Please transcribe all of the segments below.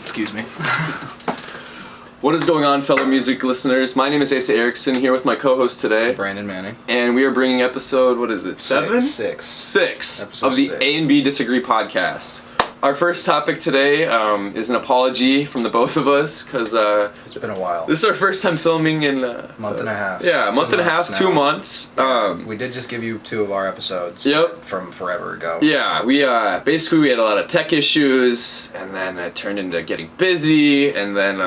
Excuse me. What is going on, fellow music listeners? My name is Asa Erickson, here with my co-host today. Brandon Manning. And we are bringing episode, what is it, 7? Six. Episode of the 6. A and B Disagree podcast. Our first topic today is an apology from the both of us, because It's been a while. this is our first time filming in Month and a half. Yeah, a month and a half, 2 months. We did just give you 2 of our episodes. Yep. From forever ago. Yeah, we basically we had a lot of tech issues, and then it turned into getting busy, and then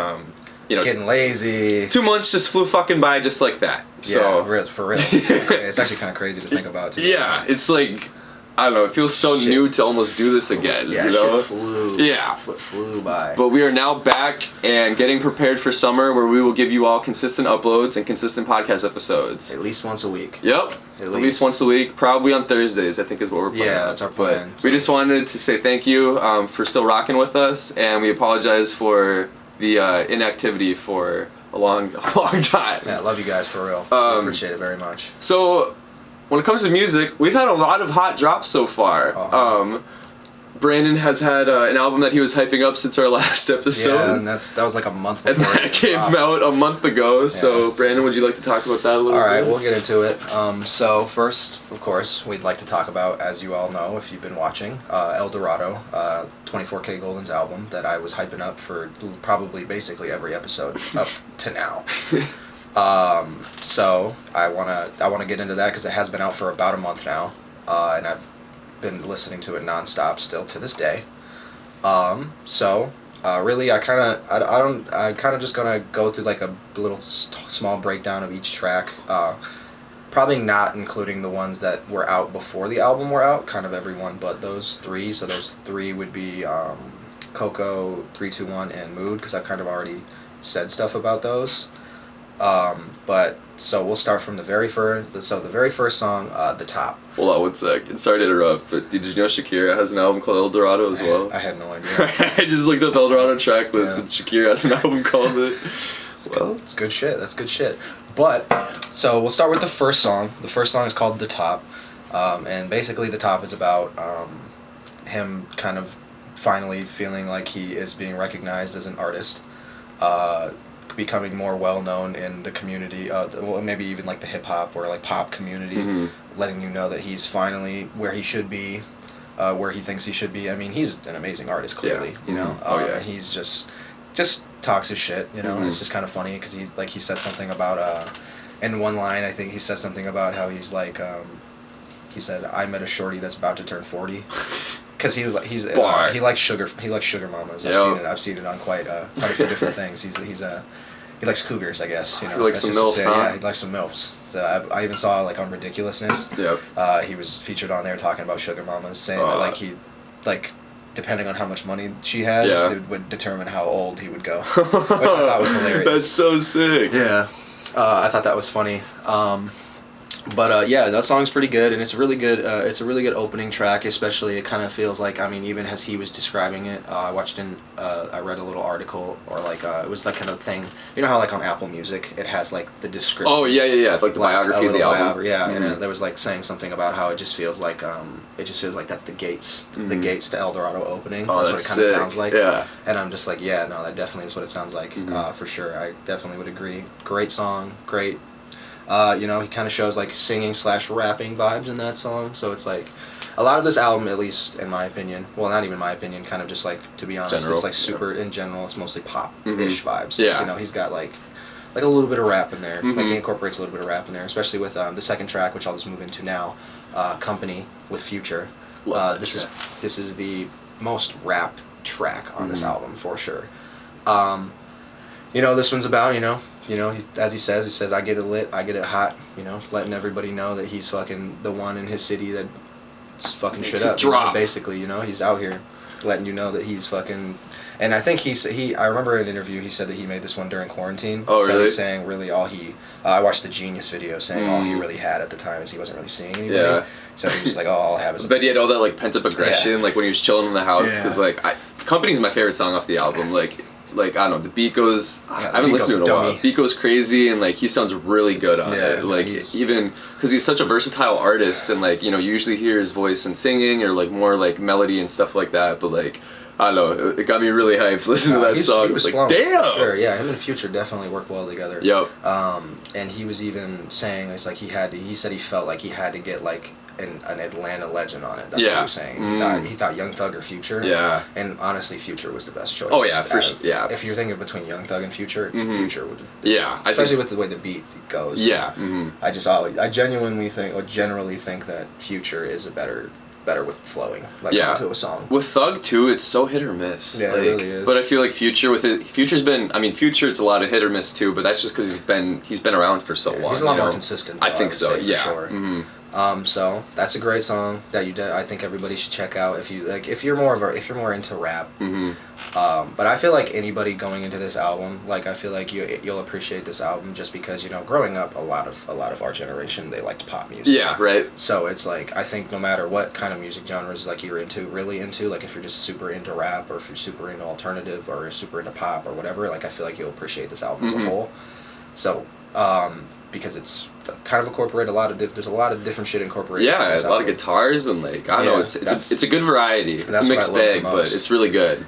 Getting lazy. 2 months just flew fucking by just like that. So Yeah, for real. It's actually kind of crazy to think about. yeah, it's like, I don't know, it feels so new to almost do this again. Yeah, you know? shit flew. Yeah. Flew by. But we are now back and getting prepared for summer, where we will give you all consistent uploads and consistent podcast episodes. At least once a week. Yep. At least once a week, probably on Thursdays, I think is what we're planning. Yeah, that's our plan. But we just wanted to say thank you for still rocking with us, and we apologize for the inactivity for a long time. Yeah, love you guys for real. Appreciate it very much. So, when it comes to music, we've had a lot of hot drops so far. Uh-huh. Brandon has had an album that he was hyping up since our last episode. Yeah, and that was like a month before. And that came out a month ago. So, Brandon, would you like to talk about that a little bit? All right, we'll get into it. So first, of course, we'd like to talk about, as you all know, if you've been watching, El Dorado, 24K Golden's album that I was hyping up for probably basically every episode up to now. So I wanna get into that because it has been out for about a month now, and I've been listening to it nonstop still to this day. Really, I kind of just gonna go through like a little small breakdown of each track. Probably not including the ones that were out before the album were out, kind of everyone but those 3. So those 3 would be Coco, 321, and Mood, because I've kind of already said stuff about those. So we'll start from the very first song, The Top. Hold on 1 sec. Sorry to interrupt, but did you know Shakira has an album called El Dorado as well? I had no idea. I just looked up El Dorado track list, Yeah. and Shakira has an album called it. Well, it's good shit. That's good shit. But, so we'll start with the first song. The first song is called The Top. And basically The Top is about him kind of finally feeling like he is being recognized as an artist. Becoming more well-known in the community, maybe even like the hip-hop or like pop community, letting you know that he's finally where he should be, where he thinks he should be. I mean, he's an amazing artist, clearly, you know. He's just talks his shit, you know, and it's just kind of funny because he said something about, in one line, I think he said something about how he's like, he said, I met a shorty that's about to turn 40. Because he likes sugar mamas. I've seen it on quite a few different things. He likes cougars, I guess. You know, he likes some MILFs, huh? Yeah, he likes some MILFs. So I even saw like on Ridiculousness. Yep. He was featured on there talking about sugar mamas, saying that depending on how much money she has, it would determine how old he would go. Which I thought was hilarious. That's so sick. Yeah, I thought that was funny. But that song's pretty good, and it's a really good opening track. Especially, it kind of feels like, I mean, even as he was describing it, I read a little article, or it was that kind of thing. You know how like on Apple Music, it has like the description. Oh yeah, like the biography of the album. And there was like saying something about how it just feels like that's the gates, the gates to El Dorado opening. Oh, that's what it kind of sounds like. Yeah. And I'm just like, yeah, no, that definitely is what it sounds like. For sure, I definitely would agree. Great song, great. He kind of shows like singing / rapping vibes in that song, so it's like a lot of this album, at least in my opinion, well, not even my opinion, kind of just like, to be honest, it's like super in general, it's mostly pop-ish vibes. Yeah. You know, he's got like a little bit of rap in there. Like he incorporates a little bit of rap in there, especially with the second track, which I'll just move into now, Company with Future. This is the most rap track on this album for sure. This one's about, as he says, I get it lit, I get it hot, letting everybody know that he's fucking the one in his city that's fucking Makes shit it up. drop. Basically, he's out here letting you know that he's fucking. And I think I remember in an interview he said that he made this one during quarantine. Oh, really? He's saying really all he, I watched the Genius video saying all he really had at the time is he wasn't really seeing anybody. Yeah. So he was like, all I'll have is. I bet he had all that like pent up aggression, like when he was chilling in the house, because Company's my favorite song off the album. Like, like I don't know, the beat goes. Yeah, I the haven't beat listened to goes it in a while. dummy. Beat goes crazy, and like he sounds really good on Yeah, it. Like he's- even because he's such a versatile artist, and like you know, you usually hear his voice in singing or like more like melody and stuff like that. But like I don't know, it got me really hyped listening to that song. He was Like flowing, for damn. sure. Yeah, him and Future definitely work well together. Yep. And he was even saying it's like he said he felt like he had to get like an Atlanta legend on it. That's what Yeah. he was saying. He thought Young Thug or Future. Yeah. And honestly, Future was the best choice. Oh, yeah, for out sure, of- yeah. If you're thinking between Young Thug and Future, Future would. Yeah, I Especially think- with the way the beat goes. Yeah. I genuinely think, or generally think that Future is better with flowing, like Yeah. onto a song. With Thug too, it's so hit or miss. Yeah, it like, really is. But I feel like Future with it, Future's been. I mean, Future, it's a lot of hit or miss too. But that's just because he's been around for so long. He's a lot you more know? consistent. I though, think would so. say, for Yeah. Sure. Mhm. So that's a great song that I think everybody should check out if you like. If you're more into rap. Mhm. But I feel like anybody going into this album, like I feel like you'll appreciate this album just because growing up, a lot of our generation they liked pop music. Yeah. Right. So it's like I think no matter what kind of music genres like you're really into, like if you're just super into rap or if you're super into alternative or super into pop or whatever, like I feel like you'll appreciate this album as a whole. So because it's kind of incorporate there's a lot of different shit incorporated. in Yeah, this a lot of album. guitars and like I don't know, it's a good variety. It's that's a what mixed I love the bag, but most. it's really good.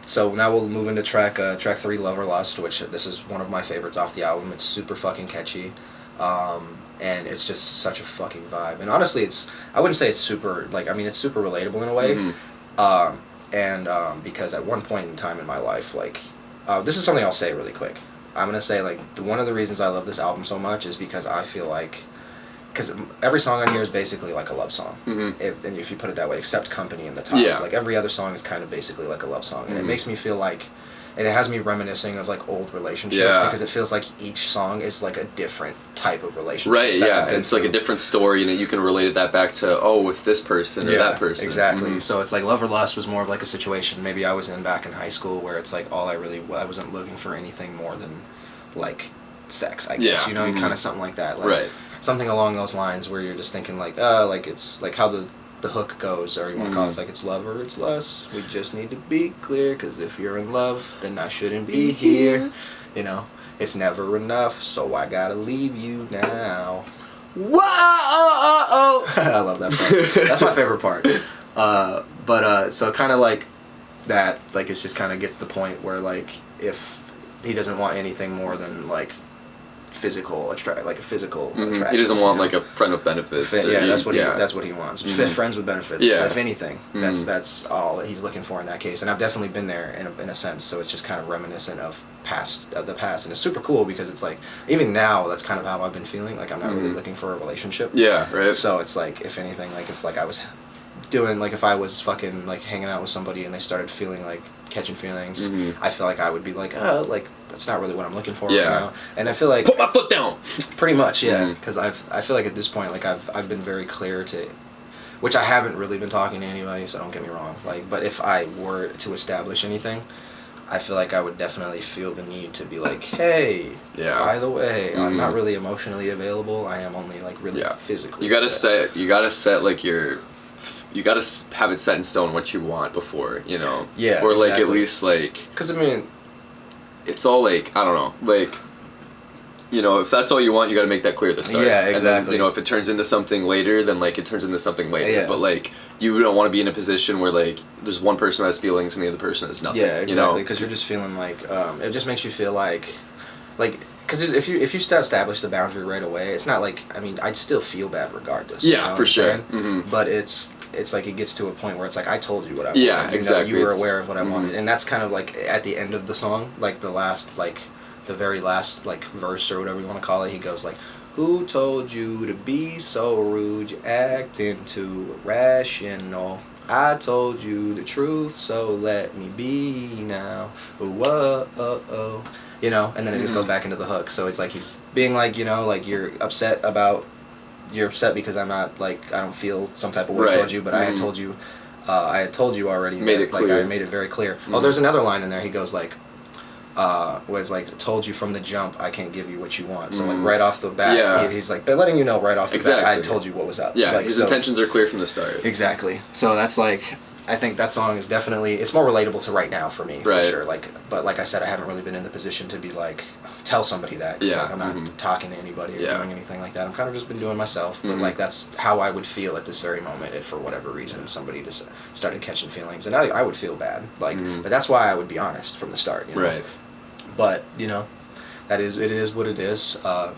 So now we'll move into track 3, Love or Lust, which this is one of my favorites off the album. It's super fucking catchy. And it's just such a fucking vibe. And honestly, I wouldn't say it's super, it's super relatable in a way. Because at one point in time in my life, this is something I'll say really quick. I'm going to say, one of the reasons I love this album so much is because I feel like, because every song on here is basically like a love song, if you put it that way, except Company in the top. Yeah. Like every other song is kind of basically like a love song, and it makes me feel like, and it has me reminiscing of like old relationships because it feels like each song is like a different type of relationship. Right, that yeah. I've been It's like a through. different story and you can relate that back to with this person or that person. Exactly. Mhm. So it's like Love or Lust was more of like a situation maybe I was in back in high school where it's like I wasn't looking for anything more than like sex, I guess. Yeah. Kind of something like that. Like, Right. Something along those lines where you're just thinking like, it's like how the hook goes, or you want to call it, it's like it's love or it's lust. We just need to be clear, because if you're in love, then I shouldn't be here. It's never enough, so I gotta leave you now. Whoa! I love that part. That's my favorite part. So kind of like that, like it's just kind of gets to the point where like if he doesn't want anything more than like physical attraction. He doesn't want like a friend with benefits. or That's what yeah. he wants. Mhm. Friends with benefits. Yeah. If anything, that's all that he's looking for in that case. And I've definitely been there in a sense. So it's just kind of reminiscent of the past, and it's super cool because it's like even now that's kind of how I've been feeling. Like I'm not really looking for a relationship. Yeah, right. So it's like if anything, like if like I was doing like if I was fucking like hanging out with somebody and they started feeling like catching feelings, I feel like I would be like that's not really what I'm looking for right now. And I feel like Put my foot down. pretty much, yeah, because I feel like at this point like I've been very clear to, which I haven't really been talking to anybody, so don't get me wrong, but if I were to establish anything, I feel like I would definitely feel the need to be like, hey, by the way, I'm not really emotionally available. I am only like really physically. You gotta set like you gotta have it set in stone what you want before, Yeah, or like exactly. at least like, Because I mean, it's all like I don't know, like, if that's all you want, you gotta make that clear at the start. Yeah, And exactly. then, if it turns into something later, then like it turns into something later. Yeah. But like you don't want to be in a position where like there's one person who has feelings and the other person has nothing. yeah, exactly. Because you're just feeling like it just makes you feel like. Because if you establish the boundary right away, it's not like I'd still feel bad regardless. Yeah, you know for what I'm sure. saying? Mhm. But it's like it gets to a point where it's like I told you what I wanted. Yeah, exactly. You were It's- aware of what I wanted, and that's kind of like at the end of the song, like the very last like verse or whatever you want to call it. He goes like, "Who told you to be so rude? You're acting too irrational. I told you the truth, so let me be now. Whoa, oh, oh." And then it just goes back into the hook. So it's like he's being like, like you're upset because I'm not like I don't feel some type of way Right. towards you, but I had told you already. Made it clear. I made it very clear. Oh, there's another line in there. He goes like, was like told you from the jump I can't give you what you want. So like right off the bat, Yeah. he's like letting you know right off the bat I Exactly. told you what was up. Yeah, like, his so- intentions are clear from the start. Exactly. So that's like I think that song is definitely, it's more relatable to right now for me, for Right. sure. Like, but like I said, I haven't really been in the position to be like, tell somebody that. It's Yeah, like I'm not talking to anybody or Yeah. doing anything like that. I'm kind of just been doing myself. But Mhm. like that's how I would feel at this very moment if for whatever reason somebody just started catching feelings, and I would feel bad. Like, but that's why I would be honest from the start. You know? Right. But you know, it is what it is.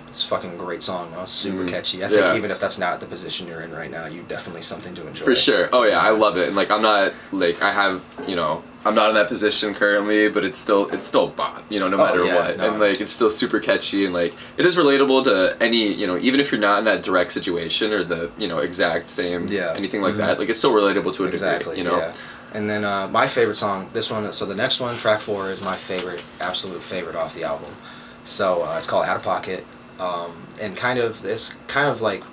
It's a fucking great song. Though. It's super catchy. I think Yeah. even if that's not the position you're in right now, you definitely something to enjoy. For sure. Oh to be yeah, I honest. love it. And like I'm not like I have, you know, I'm not in that position currently, but it's still a bop, you know, no matter yeah, what. no. And like it's still super catchy and like it is relatable to any, you know, even if you're not in that direct situation or the, you know, exact same anything like that, like it's still relatable to a degree, you know. Yeah. And then my favorite song, this one, so the next one, track 4, is my favorite, absolute favorite off the album. So it's called Out of Pocket, and it's kind of like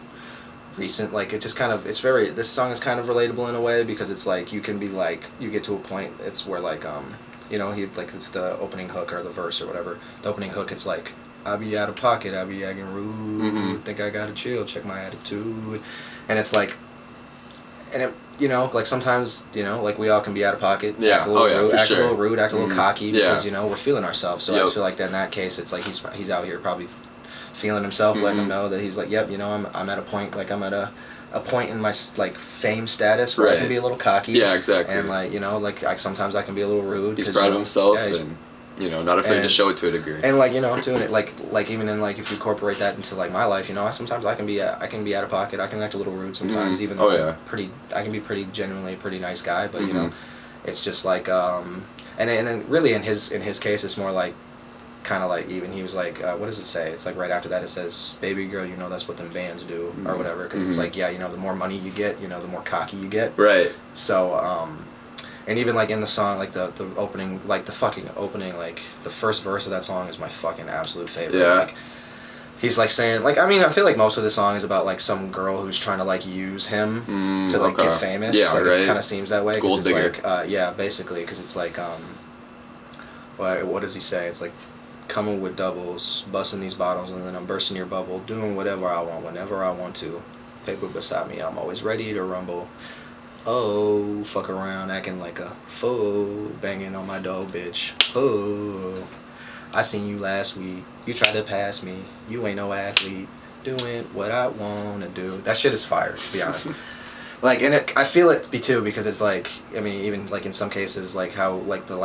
recent, like it just kind of, this song is kind of relatable in a way because it's like you can be like, you get to a point, it's where like, you know, he like it's the opening hook or the verse or whatever, the opening hook, it's like, I be out of pocket, I be acting rude, think I gotta chill, check my attitude, and it's like, and it, you know, like sometimes, you know, like we all can be out of pocket, Yeah. act a little rude, for act sure. a little rude, act a little cocky because Yeah. you know we're feeling ourselves. So I feel like in that case, it's like he's out here probably feeling himself, letting him know that he's like, yep, you know, I'm at a point, like I'm at a point in my like fame status where I can be a little cocky. Yeah, exactly. And like, you know, like sometimes I can be a little rude. He's 'cause, proud you of know, himself yeah, and you know, not afraid to show it to a degree. and like, you know, doing it like even in like if you incorporate that into like my life, you know, sometimes I can be out of pocket. I can act a little rude sometimes, even though I can be pretty genuinely a pretty nice guy, but you know, it's just like and then really in his case, it's more like kind of like even he was like, what does it say? It's like right after that it says, "Baby girl, you know that's what them bands do," or whatever, because it's like, yeah, you know, the more money you get, you know, the more cocky you get. Right. So and even like in the song, like the opening, like the fucking opening, like the first verse of that song is my fucking absolute favorite. Yeah. Like he's like saying, like, I mean, I feel like most of the song is about like some girl who's trying to like use him to like get famous. Yeah, like, right. it kind of seems that way. Gold it's digger. like, yeah, basically, because it's like, what does he say? It's like, coming with doubles, busting these bottles, and then I'm bursting your bubble, doing whatever I want, whenever I want to. Paper beside me, I'm always ready to rumble. Oh, fuck around, acting like a fool, banging on my door, bitch. Oh, I seen you last week. You tried to pass me. You ain't no athlete. Doing what I wanna do. That shit is fire, to be honest. Like, and I feel it be too, because it's like, I mean, even like in some cases, like how like the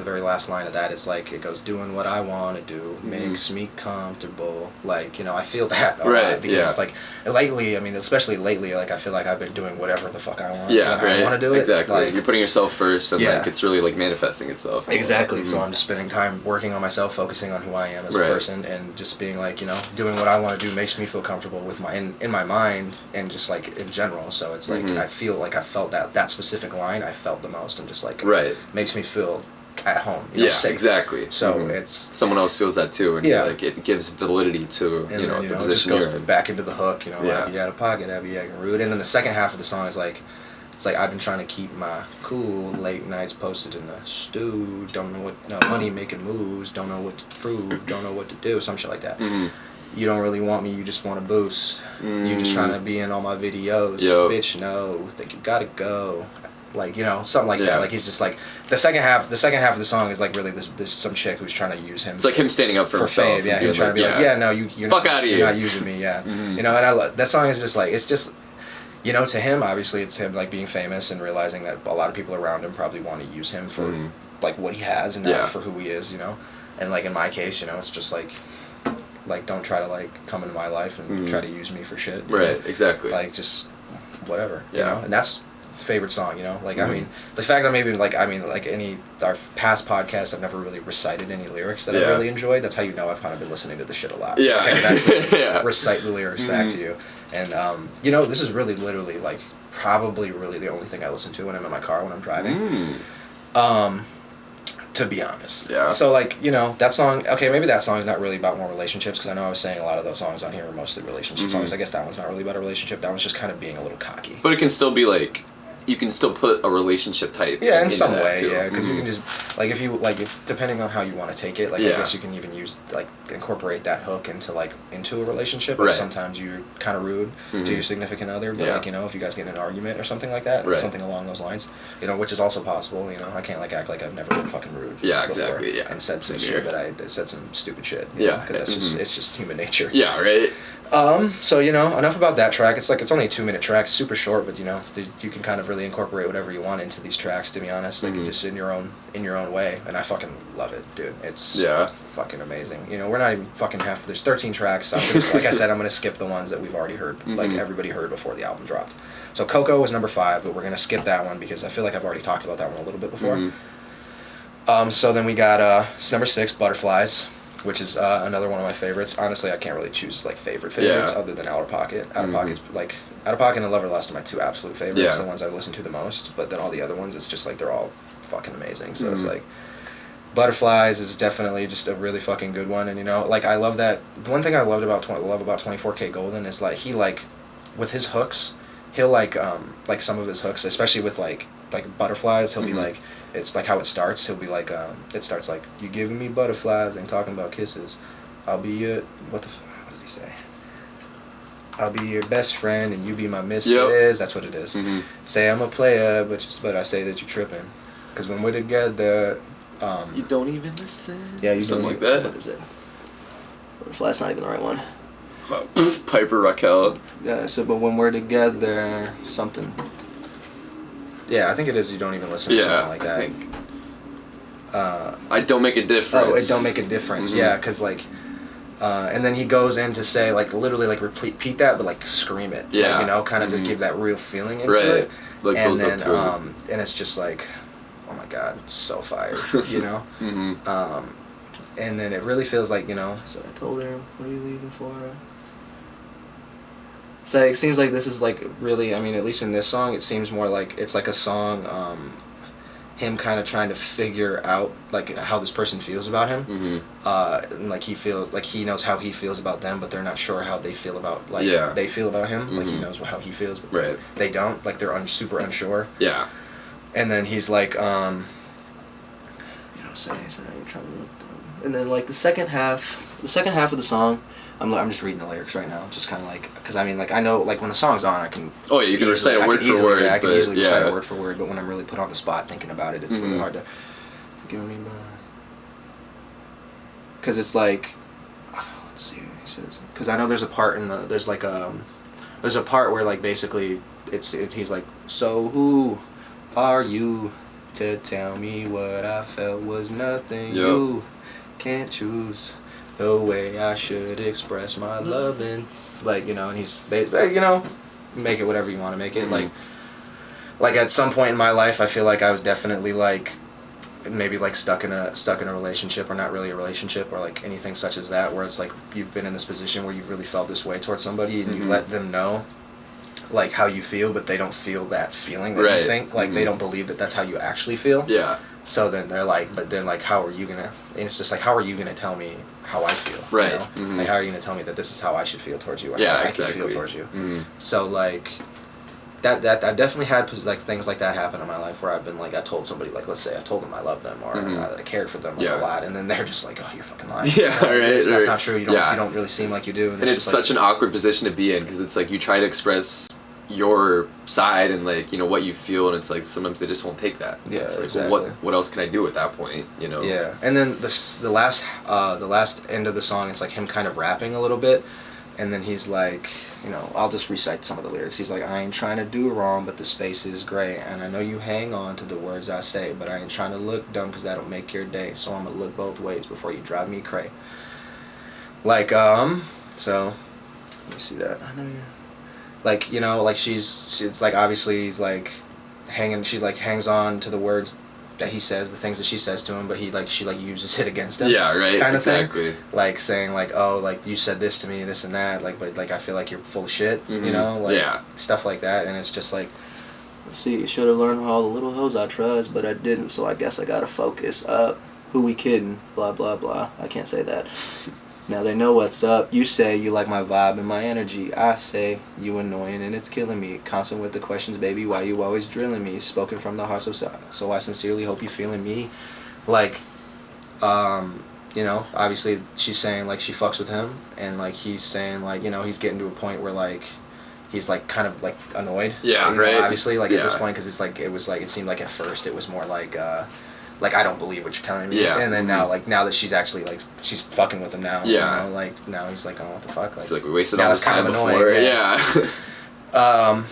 very last line of that, it's like it goes, doing what I want to do makes me comfortable. Like, you know, I feel that a lot, because it's like lately, I mean, especially lately, like I feel like I've been doing whatever the fuck I want. Yeah, when I want to do it. Exactly. Like, you're putting yourself first, and like it's really like manifesting itself. Exactly. So I'm just spending time working on myself, focusing on who I am as a person, and just being like, you know, doing what I want to do makes me feel comfortable with in my mind and just like in general. So it's like I feel like I felt that specific line I felt the most, and just like makes me feel at home. You know, safe. Exactly. So it's someone else feels that too, and like it gives validity to and you know then, the it position just goes you're in. back into the hook. You know, I be out of pocket, I be acting rude, and then the second half of the song is like. It's like I've been trying to keep my cool, late nights posted in the stew, don't know what, money making moves, don't know what to prove, don't know what to do, some shit like that. You don't really want me, you just want to boost. You just trying to be in all my videos. Bitch, no, think you gotta go. Like, you know, something like that. Like he's just like the second half of the song is like really this some chick who's trying to use him. It's like him standing up for himself. Fame, yeah, him trying to be like, yeah, no, you're fuck not, out of here. You're not using me, yeah. You know, and that song is just like, it's just, you know, to him, obviously, it's him like being famous and realizing that a lot of people around him probably want to use him for like what he has and not for who he is, you know. And like in my case, you know, it's just like don't try to like come into my life and try to use me for shit. Right, exactly. Like just whatever, you know. And that's favorite song, you know. Like I mean, the fact that maybe like our past podcasts, I've never really recited any lyrics that I really enjoyed. That's how you know I've kind of been listening to the shit a lot. Yeah, like, I can actually recite the lyrics back to you. And you know, this is really literally like probably really the only thing I listen to when I'm in my car when I'm driving. To be honest. Yeah. So like, you know, that song, okay, maybe that song is not really about more relationships, because I know I was saying a lot of those songs on here are mostly relationship songs. I guess that one's not really about a relationship. That one's just kind of being a little cocky. But it can still be like you can still put a relationship type. Yeah, in into some that way, too. yeah, because you can just like if depending on how you want to take it, like I guess you can even use like incorporate that hook into a relationship. Like Right. sometimes you're kind of rude to your significant other, but Yeah. like if you guys get in an argument or something like that, Right. something along those lines, which is also possible. I can't like act like I've never been fucking rude. Yeah, before exactly, yeah. and said some Same shit here. that said some stupid shit. Yeah. because that's just it's just human nature. Yeah, right. So enough about that track. It's only a 2-minute track, it's super short, but you can kind of really incorporate whatever you want into these tracks. To be honest, like just in your own way, and I fucking love it, dude. It's fucking amazing. We're not even fucking half. There's 13 tracks. So like I said, I'm gonna skip the ones that we've already heard, like everybody heard before the album dropped. So Coco was number 5, but we're gonna skip that one because I feel like I've already talked about that one a little bit before. So then we got number 6, Butterflies, which is another one of my favorites. Honestly, I can't really choose like favorites other than Out of Pocket. Out of Pocket's like Out of Pocket and Loverlust are my 2 absolute favorites. The ones I listen to the most. But then all the other ones, it's just like they're all fucking amazing. So it's like Butterflies is definitely just a really fucking good one. And like I love that. The one thing I love about 24K Golden is like he like with his hooks, he'll like some of his hooks, especially with like Butterflies, he'll be like. It's like how it starts. He'll be like, it starts like, you giving me butterflies and talking about kisses. I'll be your, what does he say? I'll be your best friend and you be my missus. Yep. That's what it is. Say I'm a player, but I say that you're tripping. Because when we're together, you don't even listen. Yeah, you something like that. What is it? Butterfly's not even the right one. Piper Raquel. Yeah, so but when we're together, something. Yeah, I think it is. You don't even listen to something like that. I think. I don't make a difference. Oh, it don't make a difference. Yeah, because like, and then he goes in to say like literally like repeat that, but like scream it. Yeah. Like, kind of to give that real feeling into it. Like and builds then up to it. and it's just like, oh my god, it's so fire. And then it really feels like So I told her, what are you leaving for? So it seems like this is like really, at least in this song, it seems more like it's like a song, him kind of trying to figure out like how this person feels about him, and like he knows how he feels about them, but they're not sure how they feel about they feel about him. Like he knows how he feels, but they don't. Like they're super unsure. Yeah. And then he's like, saying you're trying to look dumb. And then like the second half of the song. I'm just reading the lyrics right now, just kind of like, because I know, like, when the song's on, I can... Oh, yeah, you can recite it word for word. Yeah, I can easily recite it word for word, but when I'm really put on the spot thinking about it, it's really hard to... Give me my... Because it's like... let's see what he says. Because I know there's a part in the... There's like there's a part where, like, basically, he's like, so who are you to tell me what I felt was nothing? You can't choose the way I should express my love and and he's make it whatever you want to make it. Like at some point in my life I feel like I was definitely like maybe like stuck in a relationship, or not really a relationship, or like anything such as that, where it's like you've been in this position where you've really felt this way towards somebody and you let them know like how you feel, but they don't feel that feeling that you think, like they don't believe that that's how you actually feel. So then they're like, but then like, how are you gonna, and it's just like, how are you gonna tell me how I feel? Like, how are you gonna tell me that this is how I should feel towards you, or how I can feel towards you? So like, that I definitely had like things like that happen in my life where I've been like, I told somebody, like, let's say I've told them I love them, or that I cared for them a lot, and then they're just like, oh, you're fucking lying. That's not true. You don't really seem like you do. And it's such an awkward position to be in, because it's like you try to express your side and like what you feel, and it's like sometimes they just won't take that. It's like, well, what else can I do at that point? Yeah. And then the last end of the song, it's like him kind of rapping a little bit, and then he's like, I'll just recite some of the lyrics. He's like, I ain't trying to do wrong, but the space is gray, and I know you hang on to the words I say, but I ain't trying to look dumb, because that'll make your day, so I'm gonna look both ways before you drive me cray. Like so let me see that. I know you. Like, like it's like obviously he's like she like hangs on to the words that he says, the things that she says to him, but she like uses it against him. Kind of thing. Like saying like, oh, like you said this to me, this and that, like, but like I feel like you're full of shit, like stuff like that, and it's just like, let's see, you should have learned all the little hoes I trust, but I didn't, so I guess I gotta focus up. Who we kidding? Blah blah blah. I can't say that. Now they know what's up. You say you like my vibe and my energy. I say you annoying and it's killing me. Constant with the questions, baby. Why you always drilling me? Spoken from the heart, so I sincerely hope you feeling me. Like, you know, obviously she's saying like she fucks with him, and like he's saying like, you know, he's getting to a point where like he's like kind of like annoyed. Yeah, you know, right. Obviously, like at this point, because it's like it seemed like at first it was more like I don't believe what you're telling me. Yeah. And then now that she's actually like she's fucking with him now. Yeah. You know, like now he's like, oh, what the fuck? Like, It's like we wasted now all it's this kind time of before. annoying, Yeah.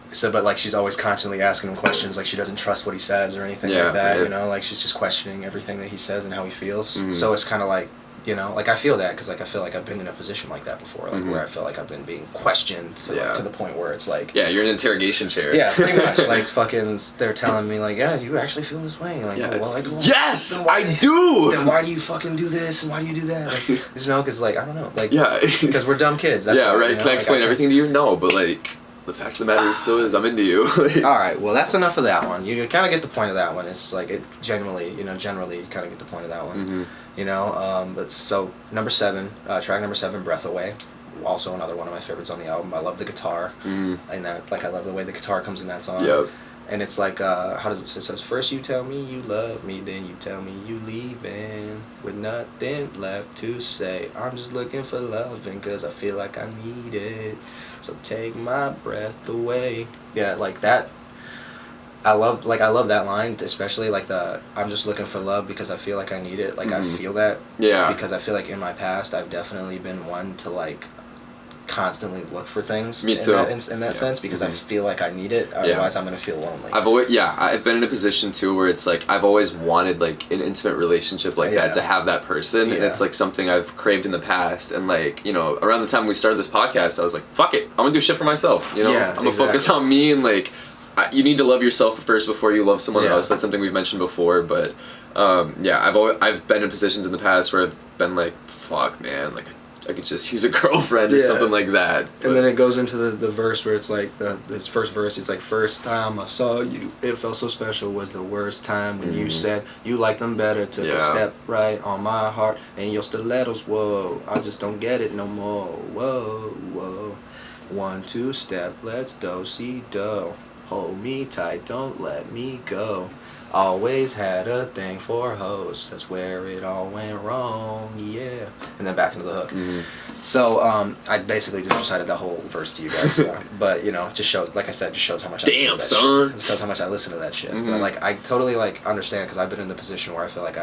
So, but like she's always constantly asking him questions, like she doesn't trust what he says or anything Yeah, like that. right. You know, like she's just questioning everything that he says and how he feels. Mhm. So it's kind of like, you know, like I feel that because like I feel like I've been in a position like that before, like Mhm. where I feel like I've been being questioned to, Yeah. like, to the point where it's like, Yeah, you're in an interrogation chair. yeah, pretty much. Like fucking, they're telling me like, yeah, you actually feel this way. Like, Yeah, well, like, well, yes, then why- I do. Then why do you fucking do this and why do you do that? Like, you know, because like I don't know, like, Yeah. because we're dumb kids. That's Yeah, why, right. you know? Can I Like, explain can't- everything to you? No, but like the fact of the matter is still is I'm into you. Like, All right, well that's enough of that one. You kind of get the point of that one. It's like it generally you kind of get the point of that one. Mhm. You know, but so number 7, track number 7, Breath Away, also another one of my favorites on the album. I love the guitar, Mm. and that like I love the way the guitar comes in that song. Yep. And it's like, how does it say? It says, first you tell me you love me, then you tell me you leaving with nothing left to say. I'm just looking for loving because I feel like I need it. So take my breath away. Yeah, like that. I love that line, especially like I'm just looking for love because I feel like I need it. Like Mhm. I feel that. Yeah. Because I feel like in my past I've definitely been one to like constantly look for things. Me too. In that Yeah. sense, because I Mhm. feel like I need it. Otherwise, I'm gonna feel lonely. I've been in a position too where it's like I've always wanted like an intimate relationship like Yeah. that, to have that person, and Yeah. it's like something I've craved in the past. And like, you know, around the time we started this podcast, I was like, fuck it, I'm gonna do shit for myself. You know, Yeah, I'm gonna focus exactly. on me, and like you need to love yourself first before you love someone Yeah. else. That's something we've mentioned before, but yeah, I've been in positions in the past where I've been like, fuck man, like I could just use a girlfriend or Yeah. something like that. And then it goes into the verse where it's like this first verse is like, first time I saw you, it felt so special, was the worst time when you Mhm. said you liked them better, took Yeah. a step right on my heart and your stilettos, whoa, I just don't get it no more, whoa, whoa, 1, 2 step, let's do-si-do, hold me tight, don't let me go, always had a thing for hoes, that's where it all went wrong, yeah, and then back into the hook. Mhm. So I basically just recited that whole verse to you guys, but you know, just shows, like I said, just shows how much I listen Damn, to that son. shit. It shows how much I listen to that shit. But Mhm. like I totally like understand because I've been in the position where I feel like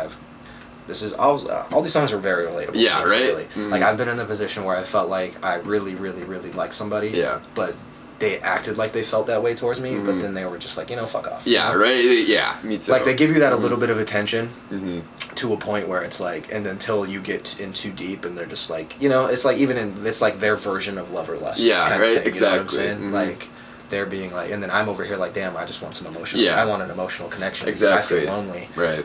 this is all these songs are very relatable. Yeah, to me, right? Really. Mhm. Like I've been in the position where I felt like I really, really, really like somebody. Yeah. But they acted like they felt that way towards me, but Mhm. then they were just like, you know, fuck off. Yeah, you know? right. Yeah, me too. Like they give you that a Mhm. little bit of attention Mhm. to a point where it's like, and until you get in too deep, and they're just like, you know, it's like it's like their version of love or lust. Yeah, kind of right, thing, you know what I'm exactly. saying? Mhm. Like they're being like, and then I'm over here like, damn, I just want some emotional. Yeah. I want an emotional connection. Exactly. Because I feel lonely. Right.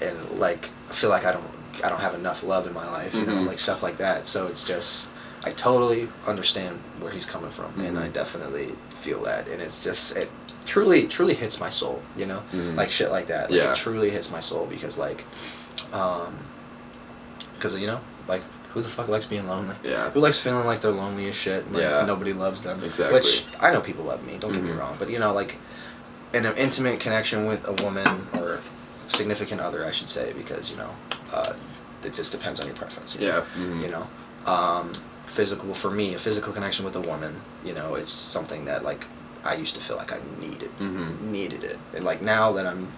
And like I feel like I don't have enough love in my life. You know, Mhm. like stuff like that. So it's just, I totally understand where he's coming from, and I Mhm. definitely feel that, and it's just it truly hits my soul. You know, Mhm. like shit like that. Like, Yeah. it truly hits my soul because like, because you know, like who the fuck likes being lonely? Yeah. Who likes feeling like they're lonely as shit? And, like, Yeah. nobody loves them. Exactly. Which I know people love me. Don't get me Mhm. wrong, but you know, like in an intimate connection with a woman or significant other, I should say, because you know, it just depends on your preference. You know? Yeah. Mhm. You know, physical for me, a physical connection with a woman. You know, it's something that like I used to feel like I Mhm. needed it, and like now that I'm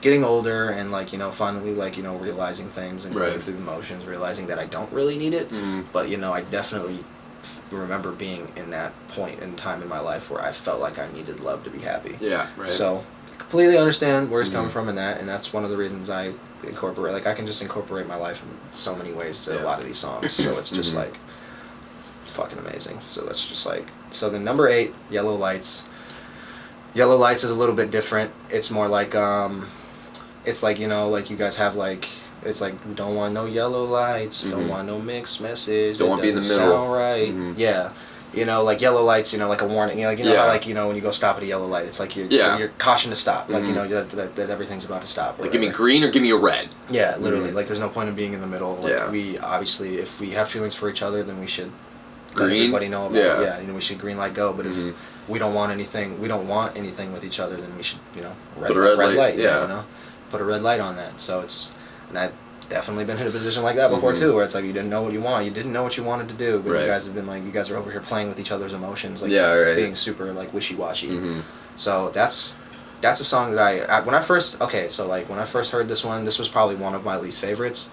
getting older and like, you know, finally like, you know, realizing things and going Right. through emotions, realizing that I don't really need it. Mhm. But you know, I definitely remember being in that point in time in my life where I felt like I needed love to be happy. Yeah. Right. So I completely understand where he's coming Mhm. from in that, and that's one of the reasons I incorporate, like I can just incorporate my life in so many ways to a Yeah. lot of these songs. So it's just Mhm. like fucking amazing. So that's just like, so then number 8, Yellow Lights. Yellow Lights is a little bit different. It's more like it's like, you know, like you guys have like, it's like, we don't want no yellow lights, don't Mhm. want no mixed message, Don't it want to be in the doesn't middle. sound right. Mhm. Yeah, You know, like yellow lights, you know, like a warning. You know, how, like, you know, when you go stop at a yellow light, it's like you're caution to stop. Like, you know, that everything's about to stop. Like, give me green or give me a red. Yeah, literally. Like, there's no point in being in the middle. Like, we obviously, if we have feelings for each other, then we should let everybody know about it. Yeah, you know, we should green light go. But if we don't want anything with each other, then we should, you know, put a red light. You know, put a red light on that. So it's, and I've definitely been in a position like that before too, where it's like you didn't know what you wanted to do, but you guys have been like, you guys are over here playing with each other's emotions, like being super like wishy-washy. So that's a song that when I first heard this one, this was probably one of my least favorites.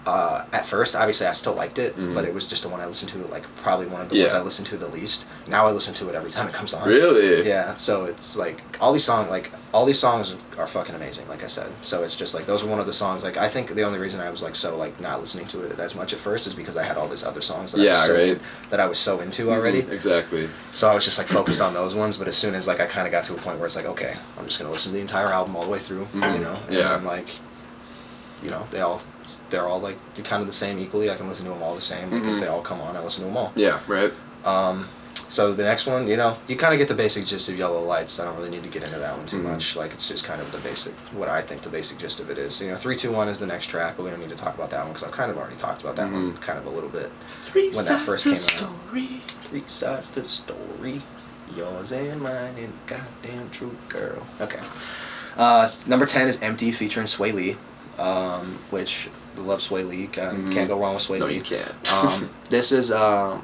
At first, obviously, I still liked it, but it was just the one I listened to, like, probably one of the ones I listened to the least. Now I listen to it every time it comes on. Really? Yeah, so it's, like, all these songs are fucking amazing, like I said. So it's just, like, those are one of the songs, like, I think the only reason I was, like, so, like, not listening to it as much at first is because I had all these other songs that I was so into already. Exactly. So I was just, like, focused on those ones, but as soon as, like, I kind of got to a point where it's, like, okay, I'm just going to listen to the entire album all the way through, you know? And then, like, you know, they're all like kind of the same equally. I can listen to them all the same. Like, if they all come on, I listen to them all. Yeah, right. So the next one, you know, you kind of get the basic gist of Yellow Lights. I don't really need to get into that one too much. Like, it's just kind of what I think the basic gist of it is. You know, 3-2-1 is the next track, but we don't need to talk about that one because I've kind of already talked about that one kind of a little bit when that first came out. 3 sides to the story, yours and mine, and goddamn true girl. Okay. Number 10 is Empty featuring Sway Lee, which I love Sway Lee. Can't go wrong with Sway Lee. No, you can't. This is a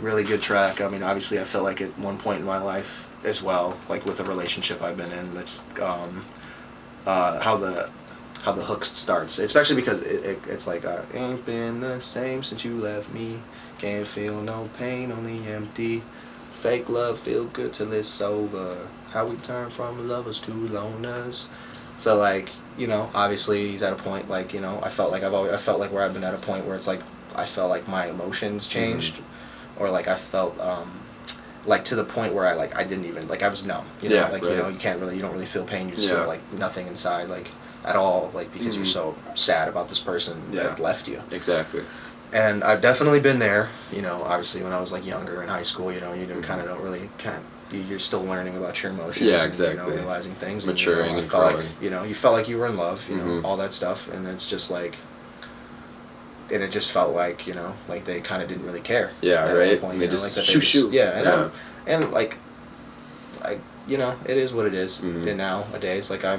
really good track. I mean, obviously, I felt like at one point in my life as well, like with a relationship I've been in, that's how the hook starts, especially because it's like ain't been the same since you left me. Can't feel no pain, only empty. Fake love feel good till it's over. How we turn from lovers to loners. So, like, you know, obviously he's at a point, like, you know, I felt like where I've been at a point where it's like I felt like my emotions changed, or like I felt like to the point where I didn't even, like, I was numb, you know, like, you know, you don't really feel pain, you just feel like nothing inside, like, at all, like, because you're so sad about this person that left you. Exactly. And I've definitely been there, you know, obviously when I was like younger in high school, you know, you you're still learning about your emotions. Yeah, exactly. And, you know, realizing things. Maturing and, and growing. You felt like you were in love, you know, all that stuff. And it's just like, and it just felt like, you know, like they kind of didn't really care. Yeah, right. Point, they just like shoot. Yeah, and like, you know, it is what it is. And nowadays, like I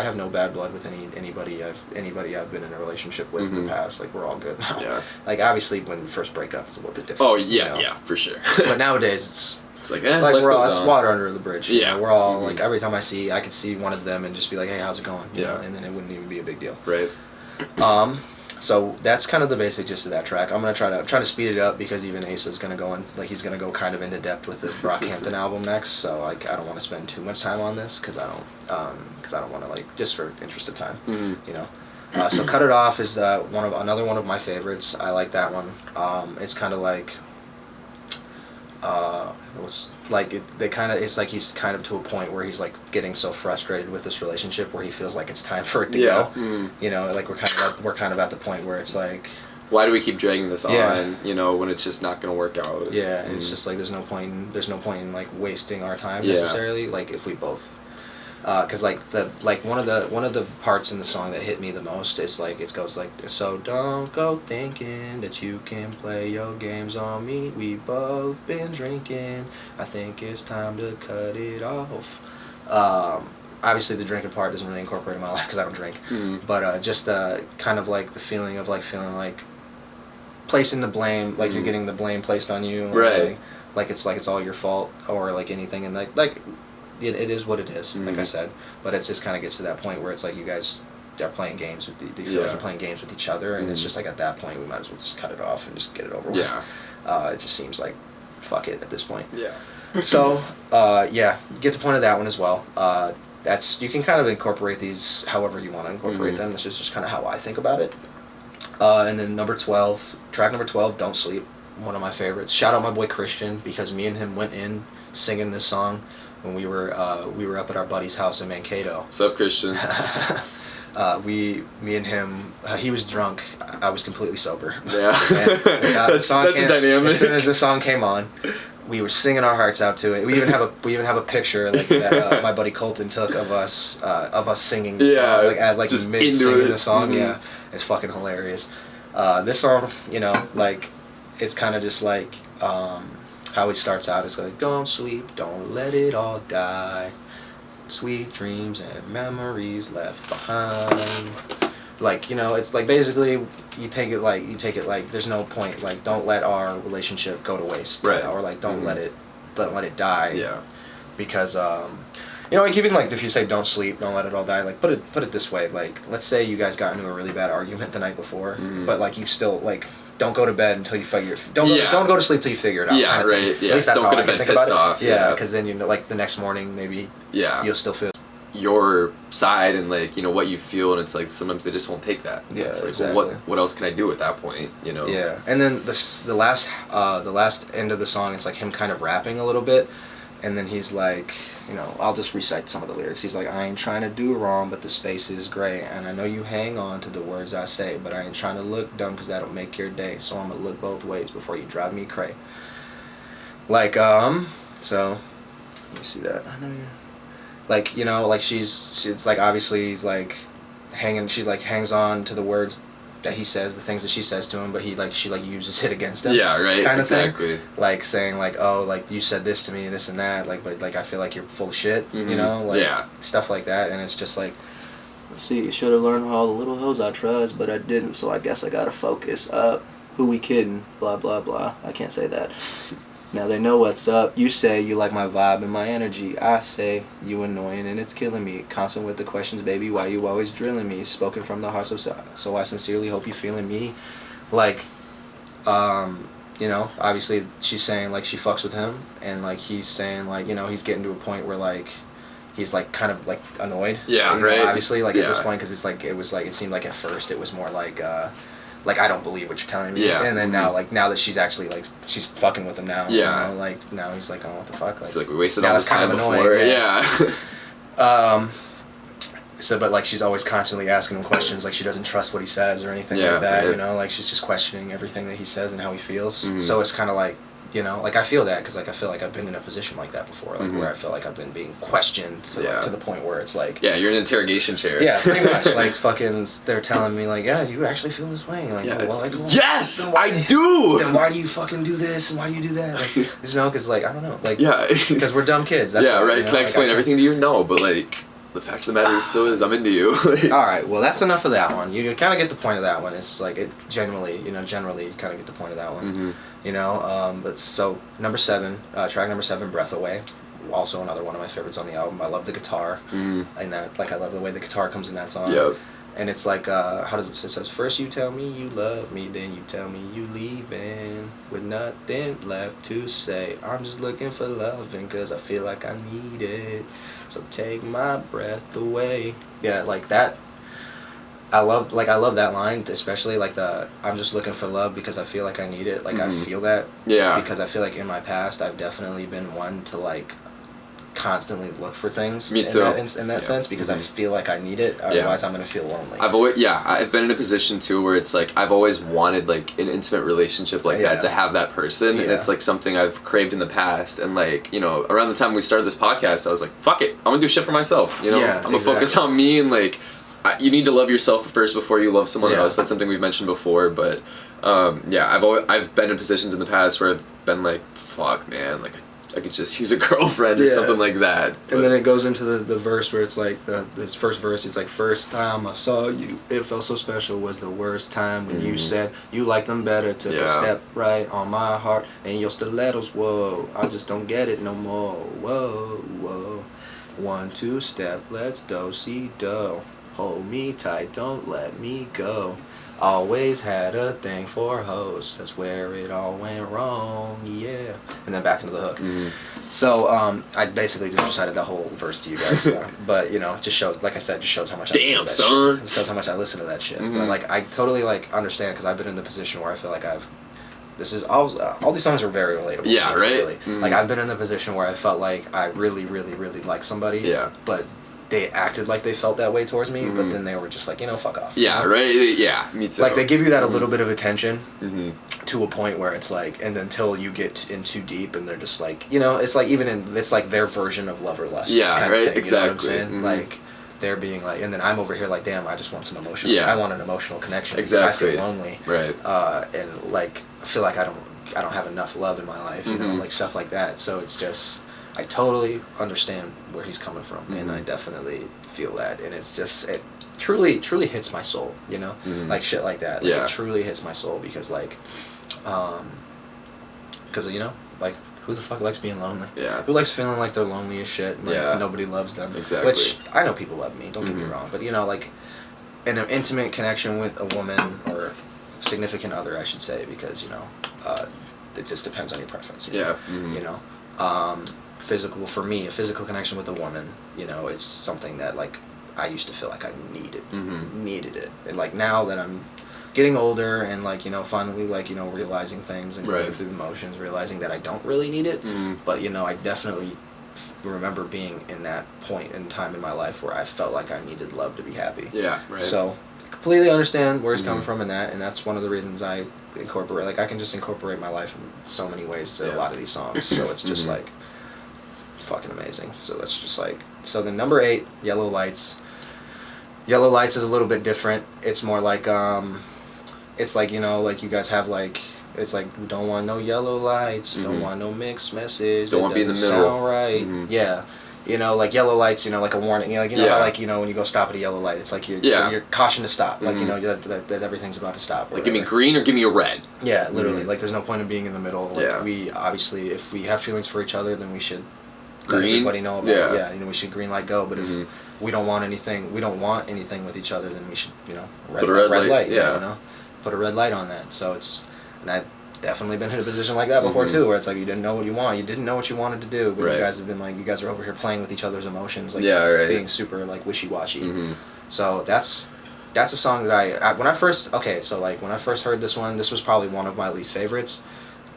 have no bad blood with anybody I've been in a relationship with in the past. Like, we're all good now. Yeah. Like, obviously, when we first break up, it's a little bit different. Oh yeah, you know? Yeah, for sure. But nowadays, it's like we're all, it's water under the bridge. Yeah. You know? We're all like, every time I could see one of them and just be like, hey, how's it going? You know? And then it wouldn't even be a big deal. Right. So that's kind of the basic gist of that track. I'm gonna try to speed it up because even Asa's gonna go in, like, he's gonna go kind of into depth with the Brockhampton album next. So, like, I don't want to spend too much time on this because I don't want to, like, just for interest of time, you know. So Cut It Off is another one of my favorites. I like that one. It's kind of like it's like he's kind of to a point where he's like getting so frustrated with this relationship where he feels like it's time for it to go. You know, like we're kind of at the point where it's like, why do we keep dragging this on? You know, when it's just not gonna work out. Yeah, and it's just like there's no point in like wasting our time necessarily. Like, if we both. Because one of the parts in the song that hit me the most is like, it goes like, so don't go thinking that you can play your games on me. We both been drinking. I think it's time to cut it off. Obviously the drinking part doesn't really incorporate in my life because I don't drink. But just kind of like the feeling of like feeling like placing the blame, like you're getting the blame placed on you. Right. Like it's all your fault or like anything, and like. It is what it is, like I said, but it just kind of gets to that point where it's like you guys are playing games with you feel like you're playing games with each other, and it's just like at that point we might as well just cut it off and just get it over with. It just seems like fuck it at this point. So get the point of that one as well. That's, you can kind of incorporate these however you want to incorporate them. This is just kind of how I think about it. And then track number 12, Don't Sleep, one of my favorites. Shout out my boy Christian, because me and him went in singing this song when we were up at our buddy's house in Mankato. What's up, Christian? Me and him, he was drunk, I was completely sober. Yeah. That's a dynamic. As soon as the song came on, we were singing our hearts out to it. We even have a picture like that my buddy Colton took of us singing the song, like just mid singing the song. Mm-hmm. Yeah, it's fucking hilarious. This song, you know, like it's kind of just like how he starts out. It's like, don't sleep, don't let it all die, sweet dreams and memories left behind. Like, you know, it's like basically you take it like there's no point, like don't let our relationship go to waste, right? You know? Or like don't let it die. Yeah. Because you know, like even like if you say don't sleep, don't let it all die, like put it this way, like let's say you guys got into a really bad argument the night before, but like you still like don't go to bed until you figure don't go to sleep till you figure it out. Yeah, right. Yeah. At least that's don't how go to I bed can think pissed about off. it. Yeah, because then you know, like the next morning maybe you'll still feel your side and like, you know, what you feel, and it's like sometimes they just won't take that. Yeah, it's like, exactly. well, what else can I do at that point, you know? Yeah, and then the last end of the song, it's like him kind of rapping a little bit, and then he's like, you know, I'll just recite some of the lyrics. He's like, I ain't trying to do wrong, but the space is gray, and I know you hang on to the words I say, but I ain't trying to look dumb, because that'll make your day, so I'm gonna look both ways before you drive me cray. Like, so, let me see that. I know you. Like, you know, like it's like obviously he's like she like hangs on to the words that he says, the things that she says to him, but she uses it against him. Yeah, right. Kind of exactly. thing. Like saying like, oh, like you said this to me, this and that, like, but like I feel like you're full of shit, you know, like stuff like that, and it's just like, see, you should have learned all the little hoes I trust, but I didn't, so I guess I gotta focus up. Who we kidding? Blah blah blah. I can't say that. Now they know what's up. You say you like my vibe and my energy. I say you annoying and it's killing me. Constant with the questions, baby. Why you always drilling me? Spoken from the heart, so I sincerely hope you feeling me. Like, you know, obviously she's saying like she fucks with him, and like he's saying like, you know, he's getting to a point where like he's like kind of like annoyed. Yeah, you know, right. obviously, like at this point, because it's like it seemed like at first it was more like I don't believe what you're telling me. Yeah. And then now that she's actually like she's fucking with him now. Yeah. You know, like now he's like, oh, what the fuck? Like, it's like we wasted all this time before. So, but like she's always constantly asking him questions, like she doesn't trust what he says or anything like that. Right. You know, like she's just questioning everything that he says and how he feels. So it's kind of like, you know, like I feel that because like I feel like I've been in a position like that before, like where I feel like I've been being questioned to the point where it's like, you're in an interrogation chair. Yeah, pretty much. Like fucking, they're telling me like, yeah, you actually feel this way. Like, well, like, yes, I do. Then why do you fucking do this and why do you do that? Like, you know, because like I don't know, like because we're dumb kids. That's right. You know? Can I explain everything to you? No, but like the fact of the matter is still is I'm into you. All right, well that's enough of that one. You kind of get the point of that one. It's like it generally you kind of get the point of that one. You know, but so track number 7, Breath Away. Also another one of my favorites on the album. I love the guitar, and that like I love the way the guitar comes in that song. Yep. And it's like, how does it say? It says, first you tell me you love me, then you tell me you leaving with nothing left to say. I'm just looking for loving cause I feel like I need it. So take my breath away. Yeah, like that. I love that line, especially like I'm just looking for love because I feel like I need it. Like I feel that. Yeah. Because I feel like in my past I've definitely been one to like constantly look for things. Me too. In that sense, because I feel like I need it. Otherwise, I'm gonna feel lonely. I've been in a position too where it's like I've always wanted like an intimate relationship like that, to have that person, and it's like something I've craved in the past. And like, you know, around the time we started this podcast, I was like, fuck it, I'm gonna do shit for myself. You know, I'm gonna focus on me, and like you need to love yourself first before you love someone else. That's something we've mentioned before, but I've been in positions in the past where I've been like, fuck man, like I could just use a girlfriend or something like that. But. And then it goes into the verse where it's like this first verse is like, first time I saw you, it felt so special, was the worst time when you said you liked them better, took a step right on my heart and your stilettos, whoa, I just don't get it no more, whoa, whoa, 1, 2 step, let's do-si-do, hold me tight, don't let me go. Always had a thing for hoes. That's where it all went wrong. Yeah. And then back into the hook. So I basically just recited that whole verse to you guys. But you know, just shows, like I said, just shows how much I listen to that shit. It shows how much I listen to that shit. But like I totally like understand because I've been in the position where I feel like this is all these songs are very relatable. Yeah, to me, right. Really. Like I've been in the position where I felt like I really, really, really like somebody. Yeah. But they acted like they felt that way towards me, but then they were just like, fuck off. Yeah, right? Yeah, me too. Like, they give you that a little bit of attention to a point where it's like, and until you get in too deep, and they're just like, it's like, it's like their version of love or lust. Yeah, kind right? of thing, Exactly. You know what I'm saying? Like, they're being like, and then I'm over here like, damn, I just want some emotion. Yeah. I want an emotional connection. Exactly. Because I feel lonely. Right. And, like, I feel like I don't have enough love in my life, like, stuff like that. So it's just, I totally understand where he's coming from, and I definitely feel that, and it's just, it truly hits my soul, like, shit like that. Like, it truly hits my soul, because, like, like, who the fuck likes being lonely? Yeah. Who likes feeling like they're lonely as shit, and, like, nobody loves them? Exactly. Which, I know people love me, don't get me wrong, but, like, in an intimate connection with a woman, or significant other, I should say, because, it just depends on your preference. Yeah. Physical, for me, a physical connection with a woman, it's something that, like, I used to feel like I needed it. And, like, now that I'm getting older and, like, finally, like, realizing things and going through emotions, realizing that I don't really need it, but, I definitely remember being in that point in time in my life where I felt like I needed love to be happy. Yeah, right. So, completely understand where he's coming from in that, and that's one of the reasons I incorporate, like, I can just incorporate my life in so many ways to a lot of these songs, so it's just, like, fucking amazing. So that's just, like, so then number 8, Yellow Lights. Yellow Lights is a little bit different. It's more like, it's like, like, you guys have, like, it's like, we don't want no yellow lights, don't want no mixed message, don't want to be in the middle, sound right. Yeah. Like, yellow lights, like a warning, how, like, when you go stop at a yellow light, it's like you're caution to stop, like, that everything's about to stop. Like, give me green or give me a red. Yeah, literally. Like, there's no point in being in the middle. Like, we, obviously, if we have feelings for each other, then we should let everybody know about it. Yeah, we should green light go, but if we don't want anything with each other, then we should, put a red light. Put a red light on that. So it's, and I've definitely been in a position like that before too, where it's like, you didn't know what you want, you didn't know what you wanted to do, but you guys have been like, you guys are over here playing with each other's emotions, like, being super, like, wishy-washy. So that's a song that when I first heard this one, this was probably one of my least favorites.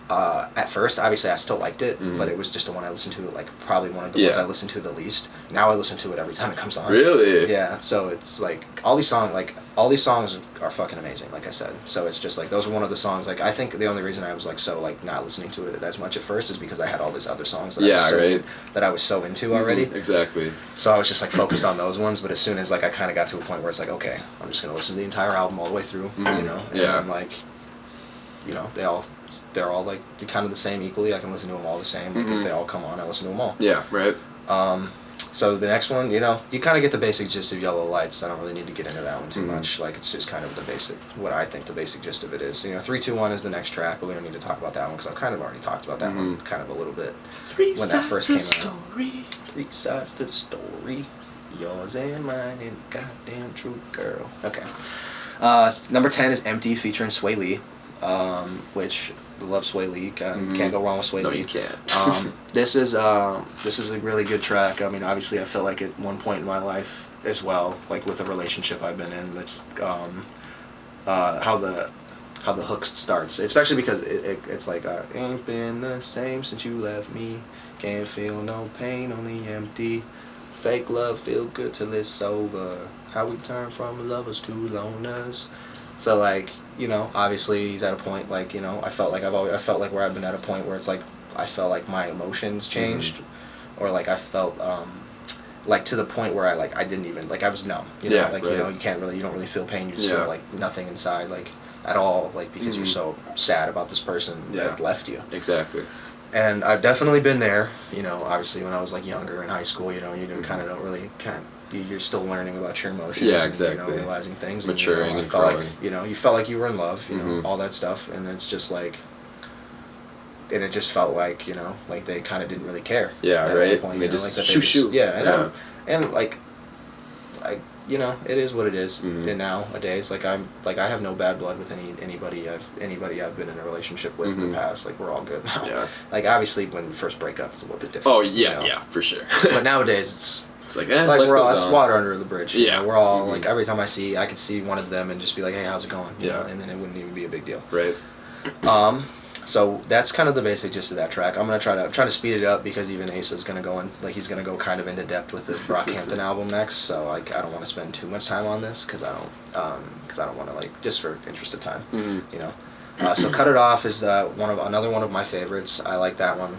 At first, obviously, I still liked it, but it was just the one I listened to, like, probably one of the ones I listened to the least. Now I listen to it every time it comes on. Really? Yeah, so it's, like, all these songs are fucking amazing, like I said. So it's just, like, those are one of the songs, like, I think the only reason I was, like, so, like, not listening to it as much at first is because I had all these other songs that I was so into already. Exactly. So I was just, like, focused on those ones, but as soon as, like, I kind of got to a point where it's like, okay, I'm just going to listen to the entire album all the way through, and then, like, they're all, like, kind of the same equally. I can listen to them all the same. Like, if they all come on, I listen to them all. Yeah, right. So the next one, you kind of get the basic gist of Yellow Lights. I don't really need to get into that one too much. Like, it's just kind of what I think the basic gist of it is. 3-2-1 is the next track, but we don't need to talk about that one because I've kind of already talked about that one kind of a little bit when that first came out. 3 sides to the story, yours and mine, and goddamn true girl. Okay. Number 10 is Empty featuring Sway Lee, which I love Sway Lee. Can't go wrong with Sway Lee. No, you can't. This is a really good track. I mean, obviously, I felt like at one point in my life as well, like with a relationship I've been in, that's how the hook starts, especially because it's like, ain't been the same since you left me, can't feel no pain, only empty, fake love feel good till it's over, how we turn from lovers to loners. So, like, obviously he's at a point, like, I felt like where I've been at a point where it's like I felt like my emotions changed, or like I felt like to the point where I didn't even, like, I was numb, you don't really feel pain, you just feel like nothing inside, like, at all, like, because you're so sad about this person that left you. Exactly. And I've definitely been there, obviously when I was, like, younger in high school, you you're still learning about your emotions. Yeah, exactly. And, realizing things. Maturing and growing. You felt like you were in love, all that stuff. And it's just like, and it just felt like, like they kind of didn't really care. Yeah, right? Point, they just like shoot. Yeah, and like, it is what it is. And nowadays, like, I have no bad blood with anybody I've been in a relationship with in the past. Like, we're all good now. Yeah. Like, obviously, when you first break up, it's a little bit different. Oh, yeah, for sure. But nowadays, it's like we're all, it's water under the bridge. We're all like, every time I could see one of them and just be like, hey, how's it going? And then it wouldn't even be a big deal. Right. So that's kind of the basic gist of that track. I'm trying to speed it up because even Asa's gonna go in, like he's gonna go kind of into depth with the Brockhampton album next. So like I don't want to spend too much time on this because I don't want to like just for interest of time, you know. So Cut It Off is another one of my favorites. I like that one.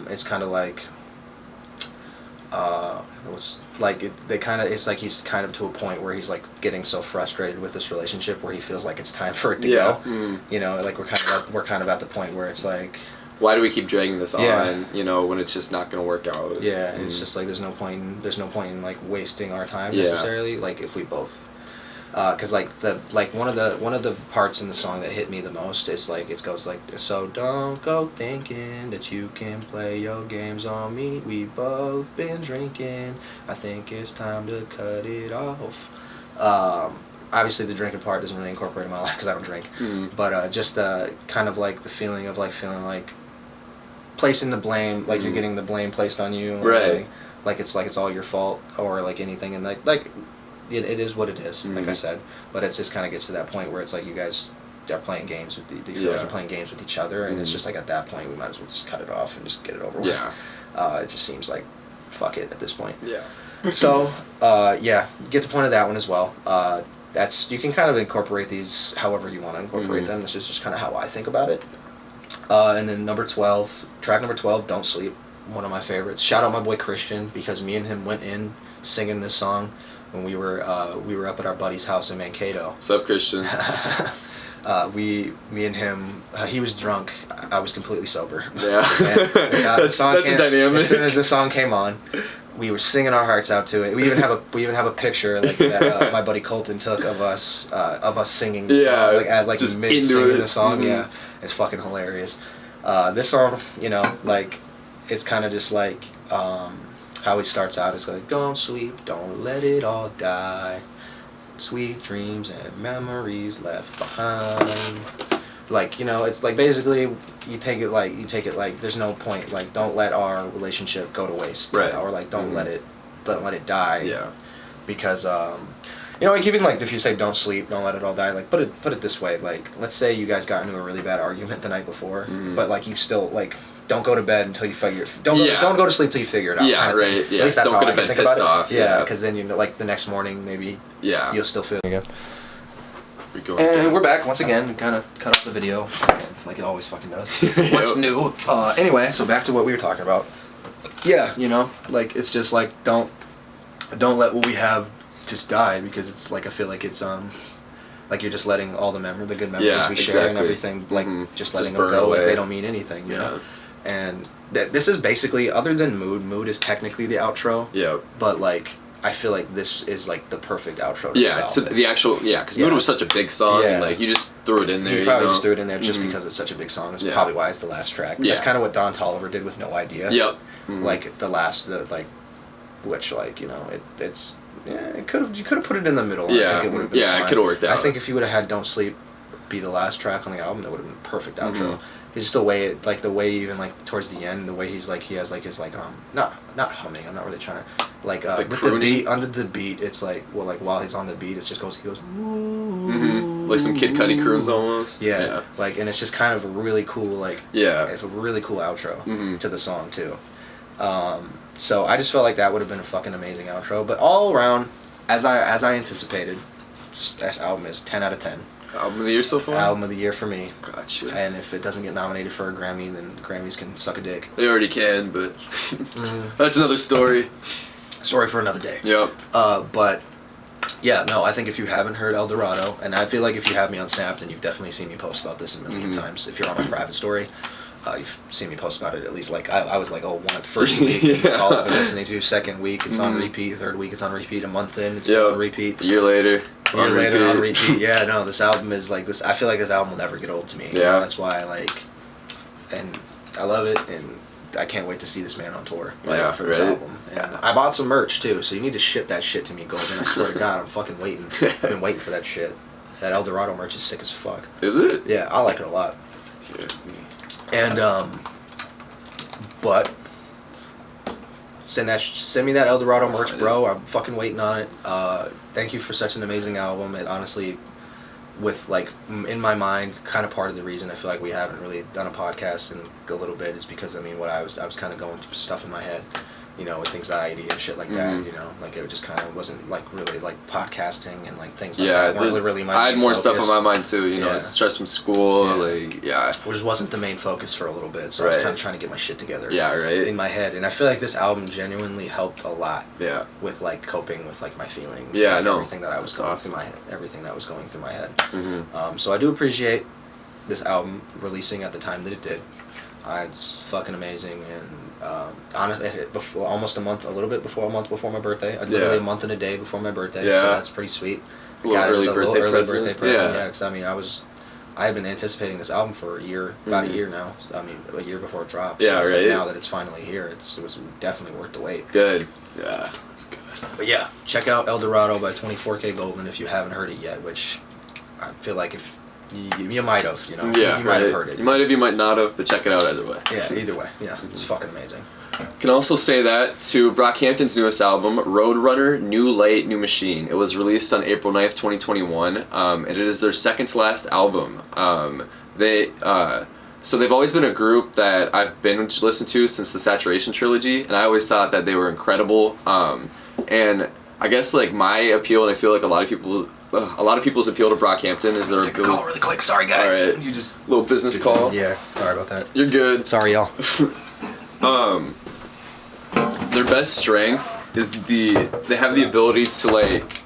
It's kind of like it's like he's kind of to a point where he's like getting so frustrated with this relationship where he feels like it's time for it to go. You know, like we're kind of at the point where it's like, why do we keep dragging this on? You know, when it's just not gonna work out. Yeah, it's just like there's no point in like wasting our time necessarily. Like if we both. Because like one of the parts in the song that hit me the most is like it goes like, so don't go thinking that you can play your games on me, we both been drinking, I think it's time to cut it off. Obviously the drinking part doesn't really incorporate in my life because I don't drink, but just kind of like the feeling of like feeling like placing the blame, like you're getting the blame placed on you, right? Like it's all your fault or like anything, and like it is what it is, like I said, but it just kind of gets to that point where it's like you guys are playing games with you feel like you're playing games with each other, and it's just like at that point we might as well just cut it off and just get it over with. It just seems like fuck it at this point. So get the point of that one as well. That's, you can kind of incorporate these however you want to incorporate them. This is just kind of how I think about it. And then track number 12, Don't Sleep, one of my favorites. Shout out my boy Christian, because me and him went in singing this song when we were up at our buddy's house in Mankato. What's up, Christian? Me and him, he was drunk, I was completely sober. Yeah. That's a dynamic. As soon as the song came on, we were singing our hearts out to it. We even have a picture like that my buddy Colton took of us singing the song, like just mid singing the song. Yeah, it's fucking hilarious. This song, you know, like it's kind of just like how he starts out. It's like, don't sleep, don't let it all die, sweet dreams and memories left behind. Like, you know, it's like basically you take it like there's no point, like don't let our relationship go to waste, right? Or like don't let it die. Yeah. Because you know, like even like if you say don't sleep, don't let it all die, like put it this way, like let's say you guys got into a really bad argument the night before, but like you still like don't go to bed until you don't go to sleep till you figure it out. Yeah, right. At least that's don't how I can think about it. Yeah, because then you know, like the next morning maybe you'll still feel again. We're back once again. We kind of cut off the video, like it always fucking does. What's new? Anyway, so back to what we were talking about. Yeah, you know, like it's just like don't let what we have just die, because it's like I feel like it's like you're just letting all the good memories we share and everything, like just letting them go, like they don't mean anything, you know. And this is basically, other than Mood is technically the outro. Yeah. But like I feel like this is like the perfect outro to this album. The actual, because Mood was such a big song, and like you just threw it in there. You probably just threw it in there just because it's such a big song. That's probably why it's the last track. That's kind of what Don Toliver did with No Idea. Yep. Like the last, which like, you know, it's you could have put it in the middle. Yeah. I think it would have been fine. It could have worked out. I think if you would have had Don't Sleep be the last track on the album, that would have been a perfect outro. It's just the way even like towards the end, the way he has like his like not humming. I'm not really trying to like with the beat, under the beat. It's like while he's on the beat, he goes like some Kid Cudi croons almost. Yeah, like, and it's just kind of a really cool like it's a really cool outro to the song too. So I just felt like that would have been a fucking amazing outro. But all around, as I anticipated, this album is 10 out of 10. Album of the year so far? Album of the year for me. Gotcha. And if it doesn't get nominated for a Grammy, then Grammys can suck a dick. They already can, but that's another story. Story for another day. Yep. But yeah, no, I think if you haven't heard El Dorado, and I feel like if you have me on Snap, then you've definitely seen me post about this a million times. If you're on my private story, you've seen me post about it at least. Like I was like, first week, all I've been listening to. Second week, it's on repeat. Third week, it's on repeat. A month in, it's still on repeat. A year later. On repeat. Yeah, no, this album is like this. I feel like this album will never get old to me. Yeah, and that's why and I love it, and I can't wait to see this man on tour. For this album. And I bought some merch too, so you need to ship that shit to me, Golden. I swear to God, I'm fucking waiting. I've been waiting for that shit. That El Dorado merch is sick as fuck. Is it? Yeah, I like it a lot. Yeah. And but send me that El Dorado merch, bro. I'm fucking waiting on it. Thank you for such an amazing album. It honestly with like in my mind, kind of part of the reason I feel like we haven't really done a podcast in a little bit is because I mean, I was kind of going through stuff in my head, you know, with anxiety and shit like that. You know, like it just kind of wasn't like really like podcasting and like things like that. Weren't really my I had more focus. stuff on my mind too. You know, stress from school, like which wasn't the main focus for a little bit. So I was kind of trying to get my shit together. In my head, and I feel like this album genuinely helped a lot. With like coping with like my feelings. Everything that I was going through everything that was going through my head. So I do appreciate this album releasing at the time that it did. It's fucking amazing, and honestly, before a little bit before my birthday. Literally a month and a day before my birthday. So that's pretty sweet. A little early birthday present. Yeah, because I mean, I have been anticipating this album for a year, about a year now. I mean, a year before it dropped. Yeah, so right. Like now that it's finally here, it was definitely worth the wait. Good. Yeah, that's good. But yeah, check out El Dorado by 24K Golden if you haven't heard it yet, which I feel like if you might have, you know. You might have heard it. You might have, you might not have, but check it out either way. Yeah, either way. Yeah, it's fucking amazing. Can also say that to Brockhampton's newest album, Roadrunner, New Light, New Machine. It was released on April 9th, 2021, and it is their second to last album. So they've always been a group that I've been listened to since the Saturation trilogy, and I always thought that they were incredible. And I guess like my appeal, and I feel like a lot of people's appeal to Brockhampton is their ability. Call really quick. Sorry, guys. All right. You just little business call. Yeah. Sorry about that. You're good. Sorry, y'all. Their best strength is they have the ability to like.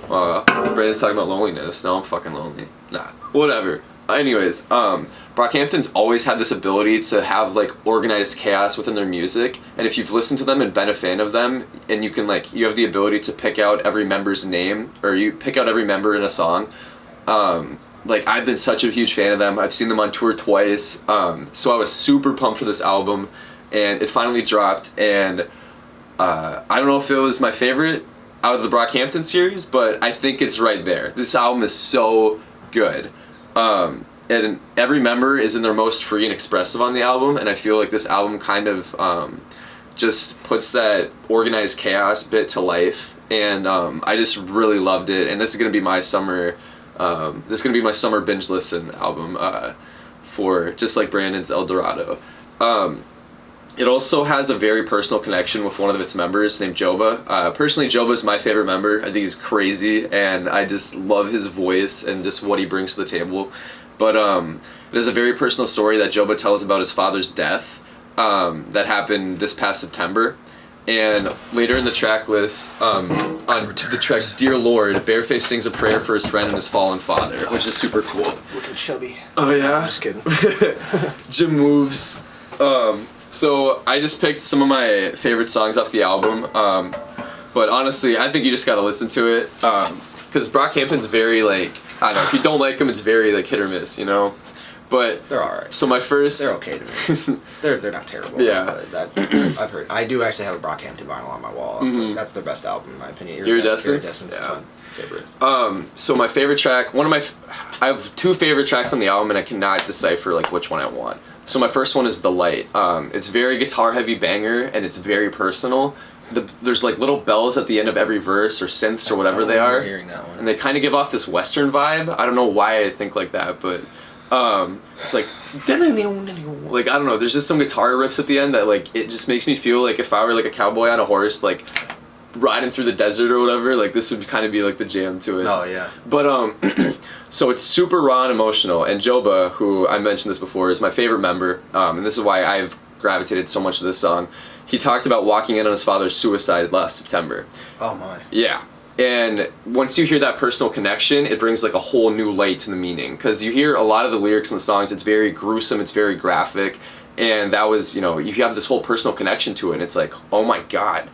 Brandon's talking about loneliness. No, I'm fucking lonely. Nah, whatever. Anyways, Brockhampton's always had this ability to have like organized chaos within their music, and if you've listened to them and been a fan of them, and you can like you have the ability to pick out every member's name, or you pick out every member in a song. Like I've been such a huge fan of them. I've seen them on tour twice, so I was super pumped for this album, and it finally dropped. And I don't know if it was my favorite out of the Brockhampton series, but I think it's right there. This album is so good. And every member is in their most free and expressive on the album, and I feel like this album kind of just puts that organized chaos bit to life, and I just really loved it. And this is gonna be my summer binge listen album for just like Brandon's El Dorado. It also has a very personal connection with one of its members named Joba. Personally, Joba is my favorite member. I think he's crazy, and I just love his voice and just what he brings to the table. But there's a very personal story that Joba tells about his father's death that happened this past September. And later in the track list, on the track Dear Lord, Bareface sings a prayer for his friend and his fallen father, which is super cool. Looking chubby. Oh yeah? I'm just kidding. Jim moves. So I just picked some of my favorite songs off the album, but honestly, I think you just gotta listen to it, because Brockhampton's very like, I don't know, if you don't like them, it's very like hit or miss, you know? But they're alright. So my first... They're okay to me. They're not terrible. Yeah. I've heard. I do actually have a Brockhampton vinyl on my wall. Mm-hmm. That's their best album, in my opinion. Iridescence? Is my favorite. So my favorite track, I have two favorite tracks on the album, and I cannot decipher like which one I want. So my first one is The Light. It's very guitar heavy banger, and it's very personal. There's like little bells at the end of every verse, or synths, or whatever they are. Hearing that one. And they kind of give off this Western vibe. I don't know why I think like that, but it's like I don't know. There's just some guitar riffs at the end that like it just makes me feel like if I were like a cowboy on a horse, like riding through the desert or whatever, like this would kind of be like the jam to it. Oh yeah. But so it's super raw and emotional, and Joba, who I mentioned this before, is my favorite member, and this is why I've gravitated so much to this song. He talked about walking in on his father's suicide last September. Oh my. Yeah. And once you hear that personal connection, it brings like a whole new light to the meaning, because you hear a lot of the lyrics in the songs, it's very gruesome, it's very graphic, and that was, you know, you have this whole personal connection to it, and it's like, oh my god.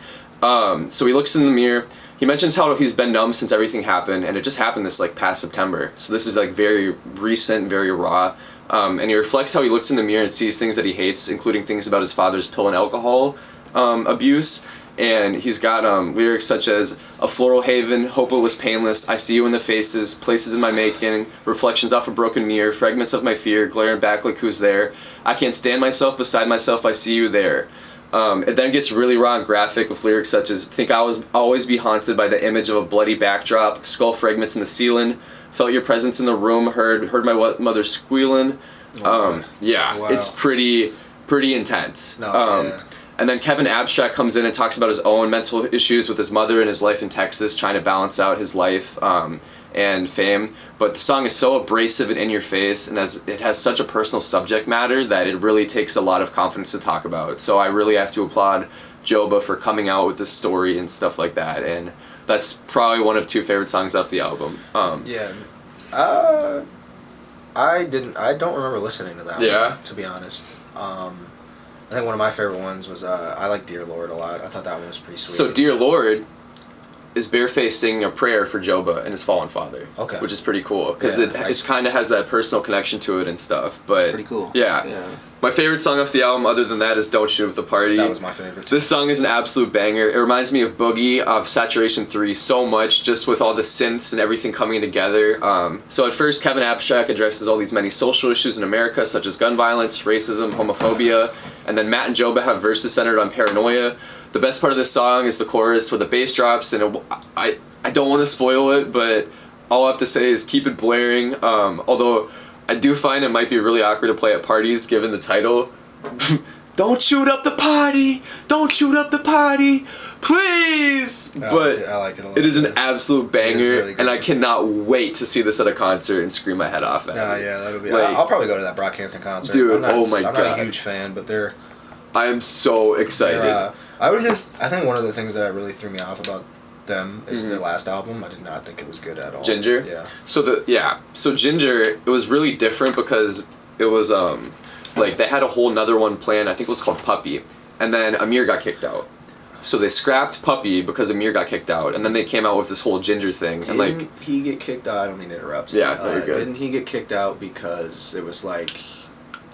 So he looks in the mirror. He mentions how he's been numb since everything happened, and it just happened this like past September. So this is like very recent, very raw. And he reflects how he looks in the mirror and sees things that he hates, including things about his father's pill and alcohol abuse. And he's got lyrics such as a floral haven, hopeless, painless, I see you in the faces, places in my making, reflections off a broken mirror, fragments of my fear, glaring back like who's there. I can't stand myself, beside myself, I see you there. It then gets really raw and graphic with lyrics such as, think I was always be haunted by the image of a bloody backdrop, skull fragments in the ceiling, felt your presence in the room, heard my mother squealing. Yeah, wow. It's pretty intense. No, And then Kevin Abstract comes in and talks about his own mental issues with his mother and his life in Texas, trying to balance out his life and fame. But the song is so abrasive and in your face, and it has such a personal subject matter that it really takes a lot of confidence to talk about. So I really have to applaud Joba for coming out with this story and stuff like that. And that's probably one of 2 favorite songs off the album. I don't remember listening to that one, to be honest. I think one of my favorite ones was, I like Dear Lord a lot. I thought that one was pretty sweet. So Dear Lord is Bareface singing a prayer for Joba and his fallen father. Okay. Which is pretty cool, because it kind of has that personal connection to it and stuff. But it's pretty cool. Yeah. My favorite song off the album, other than that, is Don't Shoot Up the Party. That was my favorite too. This song is an absolute banger. It reminds me of Boogie, of Saturation 3 so much, just with all the synths and everything coming together. So at first, Kevin Abstract addresses all these many social issues in America, such as gun violence, racism, homophobia, and then Matt and Joba have verses centered on paranoia. The best part of this song is the chorus where the bass drops, and I don't want to spoil it, but all I have to say is keep it blaring. Although I do find it might be really awkward to play at parties given the title. Don't shoot up the party! Don't shoot up the party! Please! But I like it a lot. It is an absolute banger, really and I cannot wait to see this at a concert and scream my head off at it. Yeah, that'll be. I'll probably go to that Brockhampton concert. Dude, I'm God. not a huge fan, but they're. I am so excited. I think one of the things that really threw me off about them is their last album. I did not think it was good at all. Ginger? Yeah. So Ginger, it was really different because it was like they had a whole nother one planned. I think it was called Puppy, and then Amir got kicked out. So they scrapped Puppy because Amir got kicked out, and then they came out with this whole Ginger thing. Didn't he get kicked out? I don't mean to interrupt. Yeah, no, you're good. Didn't he get kicked out because it was like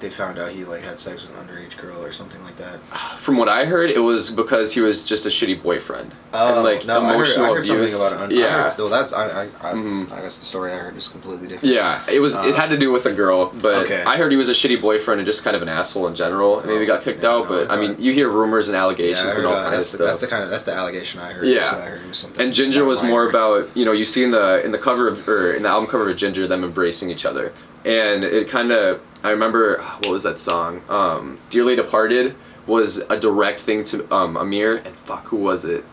they found out he like had sex with an underage girl or something like that? From what I heard, it was because he was just a shitty boyfriend. Oh, and, like, no, emotional I heard abuse. something about it. Yeah. I heard still, I guess the story I heard is completely different. Yeah, it had to do with a girl, but okay. I heard he was a shitty boyfriend and just kind of an asshole in general. And maybe got kicked out, but I mean, you hear rumors and allegations and all kinds of stuff. That's the allegation I heard. Yeah. So I heard it was something. And Ginger was more about, you see in the cover of, or in the album cover of Ginger, them embracing each other. And it kind of, I remember, what was that song? Dearly Departed was a direct thing to Amir, and who was it?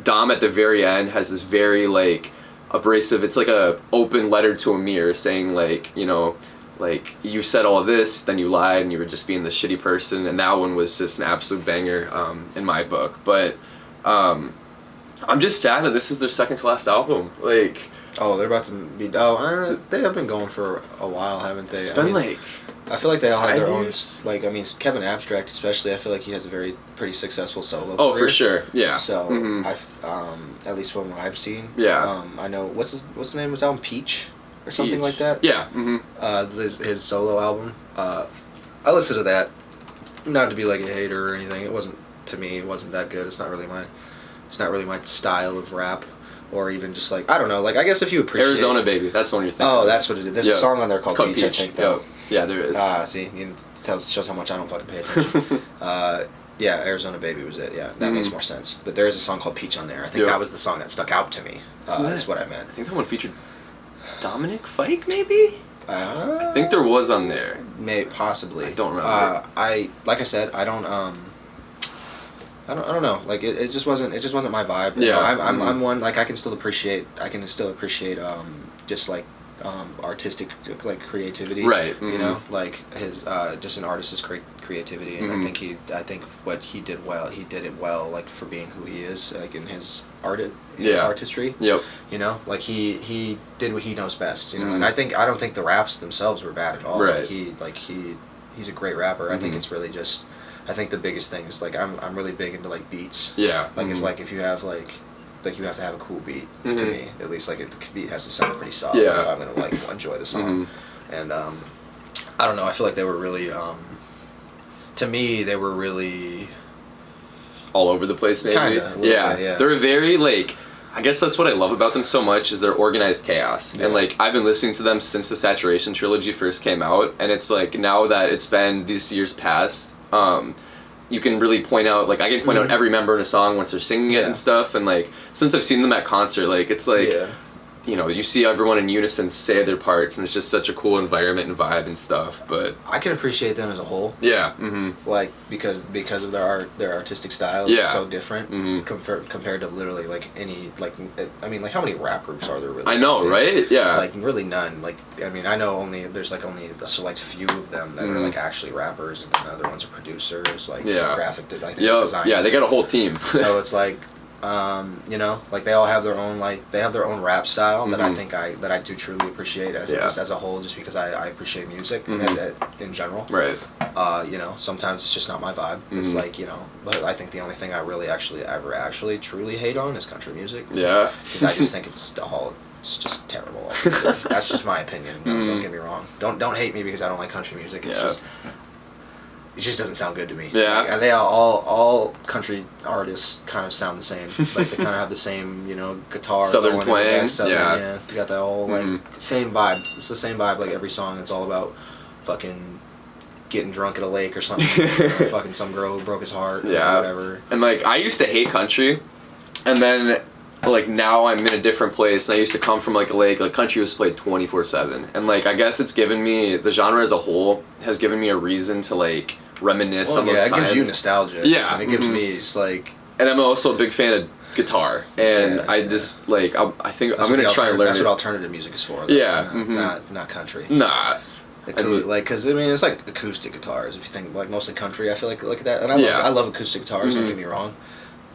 Dom at the very end has this very like abrasive, it's like a open letter to Amir saying like, like you said all this, then you lied and you were just being the shitty person, and that one was just an absolute banger in my book. But I'm just sad that this is their second to last album. Like, oh, they're about to be. They have been going for a while, haven't they? It's been I feel like they all have their years? own. Kevin Abstract especially. I feel like he has a pretty successful solo. Oh, career. for sure, yeah. So at least from what I've seen. Yeah. I know what's the name of his album, Peach, or something like that. Yeah. His solo album. I listened to that. Not to be like a hater or anything. It wasn't that good. It's not really my style of rap. Or even just like, I don't know, like I guess if you appreciate Arizona Baby, that's the one you're thinking. Oh, that's what it is. There's a song on there called Peach, I think. Though. Yeah, there is. See, shows how much I don't fucking pay attention. Yeah, Arizona Baby was it. Yeah, that makes more sense. But there is a song called Peach on there. I think that was the song that stuck out to me. That's what I meant. I think that one featured Dominic Fike, maybe. I think there was on there. Possibly. I don't remember. Like I said, I don't know. Like it just wasn't my vibe. Yeah. I'm one, like I can still appreciate just like artistic like creativity. Right. You know, like his just an artist's creativity, and I think what he did it well, like for being who he is, like in his artistry. Yep. You know, like he did what he knows best. You know, and I don't think the raps themselves were bad at all. Right. He's a great rapper. I think it's really just. I think the biggest thing is like I'm really big into like beats. Yeah. Like if you have like you have to have a cool beat to me, at least like the beat has to sound pretty solid if I'm gonna like enjoy the song. And I don't know. I feel like they were really to me they were really all over the place. Maybe. Kinda. Yeah. They're very like. I guess that's what I love about them so much is their organized chaos. Yeah. And like I've been listening to them since the Saturation trilogy first came out, and it's like now that it's been these years past, you can really point out, like, I can point out every member in a song once they're singing it and stuff, and, like, since I've seen them at concert, like, it's like, you know, you see everyone in unison say their parts, and it's just such a cool environment and vibe and stuff. But I can appreciate them as a whole. Yeah. Like because of their artistic style is so different compared to literally like any like I mean like how many rap groups are there really? I know, right? Yeah. Like really none. Like I mean I know there's only a select few of them that are like actually rappers, and the other ones are producers, like graphic designers. Yeah, they got a whole team. So it's like. You know, like they all have their own rap style that I think that I do truly appreciate as a whole, just because I appreciate music in general. Right. You know, sometimes it's just not my vibe. It's like, you know, but I think the only thing I really ever truly hate on is country music. Yeah. Because I just think it's just terrible. That's just my opinion. Don't get me wrong. Don't hate me because I don't like country music. It's just. It just doesn't sound good to me. Yeah. Like, they all country artists kind of sound the same. Like they kind of have the same, you know, guitar. Southern twang. Yeah. They got that all like same vibe. It's the same vibe. Like every song, it's all about fucking getting drunk at a lake or something. Fucking some girl who broke his heart. Or whatever. And like I used to hate country, and then like now I'm in a different place, and I used to come from like a lake. Like country was played 24/7, and like I guess it's given me, the genre as a whole has given me a reason to like reminisce on those times. It gives you nostalgia. Yeah. And it gives me just like. And I'm also a big fan of guitar, and I just like I think I'm gonna try and learn. That's what alternative music is for. Though. Yeah. Not country. Nah. Like, cause I mean, it's like acoustic guitars. If you think like mostly country, I feel like that. And I love acoustic guitars. Don't get me wrong.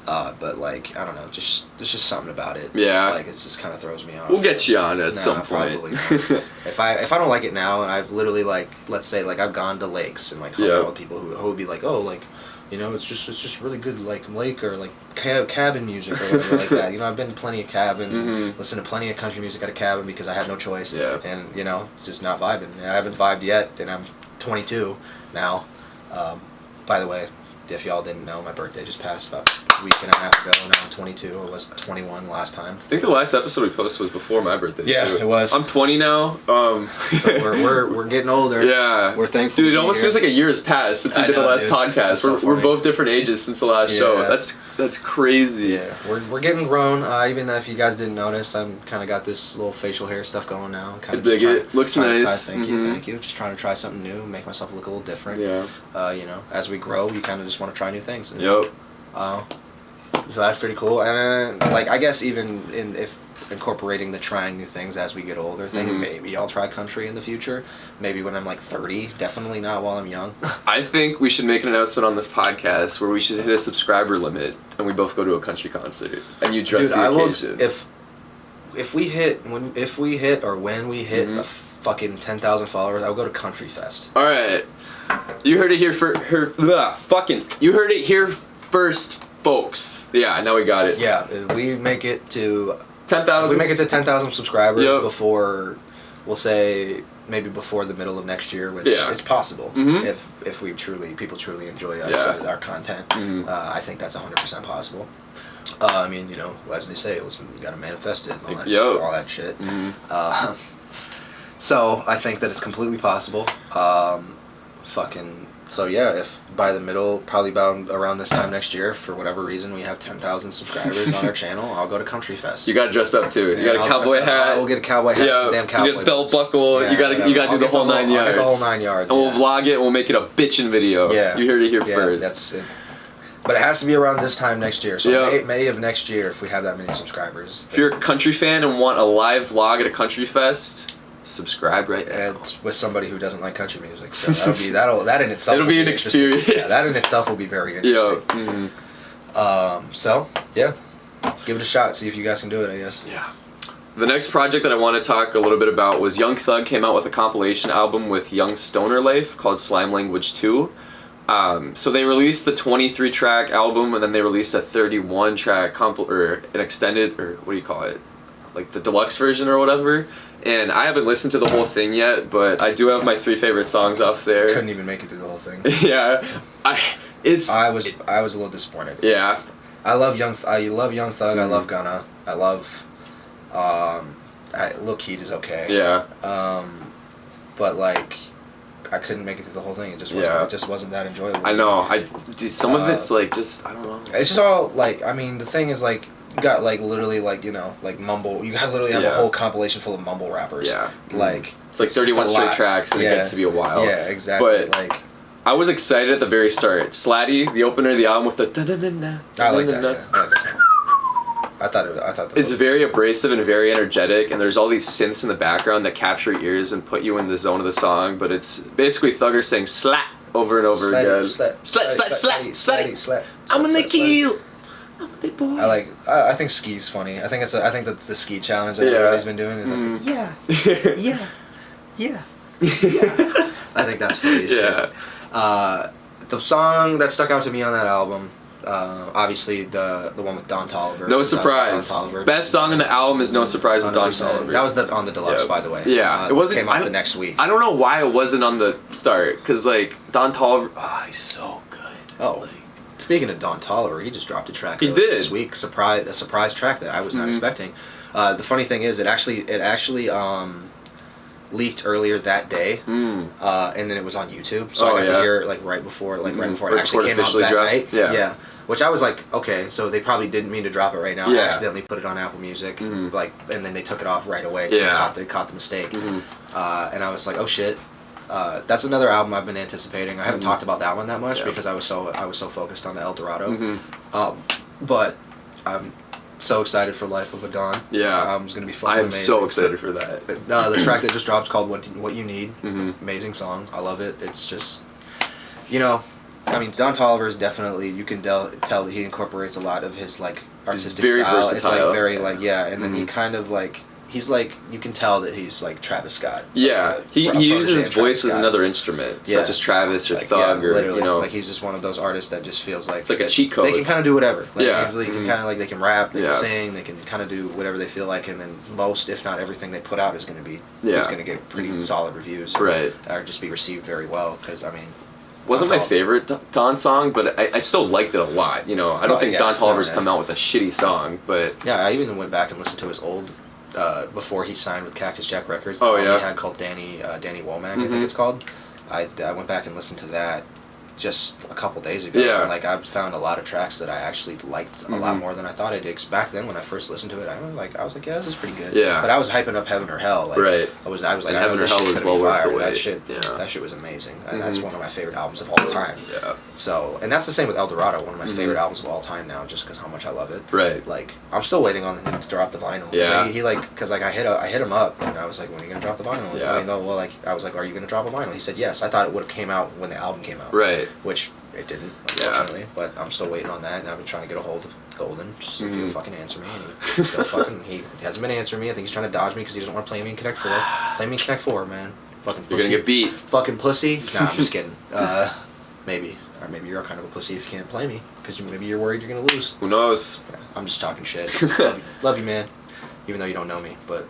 But like I don't know, there's just something about it. Yeah. Like it just kind of throws me off. We'll get you on at some point. Probably not. If I don't like it now, and I've literally like, let's say like I've gone to lakes and like hung out with people who would be like, oh, like, you know, it's just really good like lake or like cabin music or whatever like that. You know, I've been to plenty of cabins, and listened to plenty of country music at a cabin because I had no choice. Yeah. And you know, it's just not vibing. I haven't vibed yet, and I'm 22 now. By the way, if y'all didn't know, my birthday just passed about a week and a half ago. Now I'm 22. I was 21 last time. I think the last episode we posted was before my birthday. Yeah, too. it was. I'm 20 now. So we're getting older. Yeah, we're thankful. Dude, it almost feels like a year has passed since we did the last podcast. We're both different ages since the last show. That's crazy. Yeah, we're getting grown. Even if you guys didn't notice, I'm kind of got this little facial hair stuff going now. Kind of it. Looks nice. Thank you. Just trying to try something new, make myself look a little different. Yeah. You know, as we grow, you kind of just want to try new things. And, yep. So that's pretty cool. And like I guess even if incorporating the trying new things as we get older thing, maybe I'll try country in the future. Maybe when I'm like 30. Definitely not while I'm young. I think we should make an announcement on this podcast where we should hit a subscriber limit and we both go to a country concert and you dress the occasion. If we hit when we hit a fucking 10,000 followers, I'll go to Country Fest. All right. You heard it here you heard it here first, folks. Yeah, now we got it. Yeah, if we make it to 10,000. If we make it to 10,000 subscribers before, we'll say maybe before the middle of next year, which is possible if people truly enjoy us our content. I think that's 100% possible. I mean, you know, as they say, listen, you gotta manifest it and all that shit. So I think that it's completely possible. So yeah, if by the middle, probably about around this time next year, for whatever reason, we have 10,000 subscribers on our channel, I'll go to Country Fest. You gotta dress up too. You got a cowboy hat. I will get a cowboy hat. Some damn cowboy. You get a belt buckle. Yeah, you gotta do the whole 9 yards. I'll get the whole 9 yards. And we'll vlog it. And we'll make it a bitchin' video. Yeah. You heard it here first. That's it. But it has to be around this time next year. So May of next year, if we have that many subscribers. If you're a country fan and want a live vlog at a country fest, subscribe right now. And with somebody who doesn't like country music, so that in itself. It'll be an experience. Yeah, that in itself will be very interesting. So yeah, give it a shot. See if you guys can do it. I guess. Yeah. The next project that I want to talk a little bit about was Young Thug came out with a compilation album with Young Stoner Life called Slime Language 2. So they released the 23-track album, and then they released a 31-track or an extended, or what do you call it, like the deluxe version or whatever. And I haven't listened to the whole thing yet, but I do have my 3 favorite songs off there. Couldn't even make it through the whole thing. Yeah, I was a little disappointed. Yeah, I love Young Thug. I love Gunna. I love Lil Keed is okay. Yeah. But like, I couldn't make it through the whole thing. It just wasn't. It just wasn't that enjoyable. I know. Dude, some of it's like just I don't know. It's just all like I mean the thing is like you got like literally like you know like mumble. You got literally have a whole compilation full of mumble rappers. Yeah. Like it's like 31 straight tracks and it gets to be a while. Yeah, exactly. But like I was excited at the very start. Slatty, the opener of the album with the da-da-da-da, I like that. Yeah. I like that song. I thought it's very abrasive and very energetic, and there's all these synths in the background that capture your ears and put you in the zone of the song. But it's basically Thugger saying "slat" over and over again. Slat. I'm gonna kill you. I think Ski's funny. I think that's the Ski challenge that everybody's been doing. Is like, yeah. I think that's funny as shit. The song that stuck out to me on that album. Obviously the one with Don Toliver. No Surprise. Best song in the album is No Surprise with Don Toliver. That was on the deluxe, by the way. Yeah, it wasn't. Came out the next week. I don't know why it wasn't on the start, because like Don Toliver, he's so good. Oh, speaking of Don Toliver, he just dropped a track. This week. A surprise track that I was not expecting. The funny thing is, it actually leaked earlier that day, and then it was on YouTube. So I got to hear it like right before it actually came out that night. Yeah. Which I was like, okay, so they probably didn't mean to drop it right now. I accidentally put it on Apple Music, and then they took it off right away. They caught the mistake, and I was like, oh shit. That's another album I've been anticipating. I haven't talked about that one that much because I was so focused on the El Dorado. But I'm so excited for Life of a Don. Yeah, it's gonna be fucking amazing. I'm so excited for that. The track that just dropped is called "What You Need." Amazing song. I love it. It's just, I mean, Don Toliver is definitely, you can tell that he incorporates a lot of his like artistic very style. Versatile. It's like very like and then he kind of like he's like you can tell that he's like Travis Scott. Yeah, he uses his voice as another instrument, such as Travis or Thug or like he's just one of those artists that just feels like it's like a cheat code. They can kind of do whatever. Like, they can kind of like they can rap, they can sing, they can kind of do whatever they feel like, and then most, if not everything, they put out is going to be is going to get pretty solid reviews, or just be received very well. Because I mean. Wasn't my favorite Don song, but I still liked it a lot. I don't think Don Toliver's come out with a shitty song, but I even went back and listened to his old before he signed with Cactus Jack Records. He had called Danny Womack, I think it's called. I went back and listened to that just a couple days ago. Yeah. And, like, I found a lot of tracks that I actually liked a lot more than I thought I did. 'Cause back then, when I first listened to it, I was like, yeah, this is pretty good. Yeah. But I was hyping up Heaven or Hell. Like, I was like, and Heaven or Hell was well worth the wait. That shit was amazing, and that's one of my favorite albums of all time. Yeah. So, and that's the same with El Dorado, one of my favorite albums of all time now, just because how much I love it. Right. Like, I'm still waiting on him to drop the vinyl. Yeah. He like, because like I hit him up, and I was like, when are you gonna drop the vinyl? Yeah. I was like, are you gonna drop a vinyl? He said yes. I thought it would have came out when the album came out. Right. Which it didn't, unfortunately. But I'm still waiting on that, and I've been trying to get a hold of Golden, just if he'll fucking answer me, and he still he hasn't been answering me. I think he's trying to dodge me because he doesn't want to play me in Connect 4. Play me in Connect 4, man. Fucking pussy. You're gonna get beat. Fucking pussy. Nah, I'm just kidding. Maybe. Or maybe you're kind of a pussy if you can't play me, because maybe you're worried you're gonna lose. Who knows? Yeah, I'm just talking shit. Love you, man. Even though you don't know me, but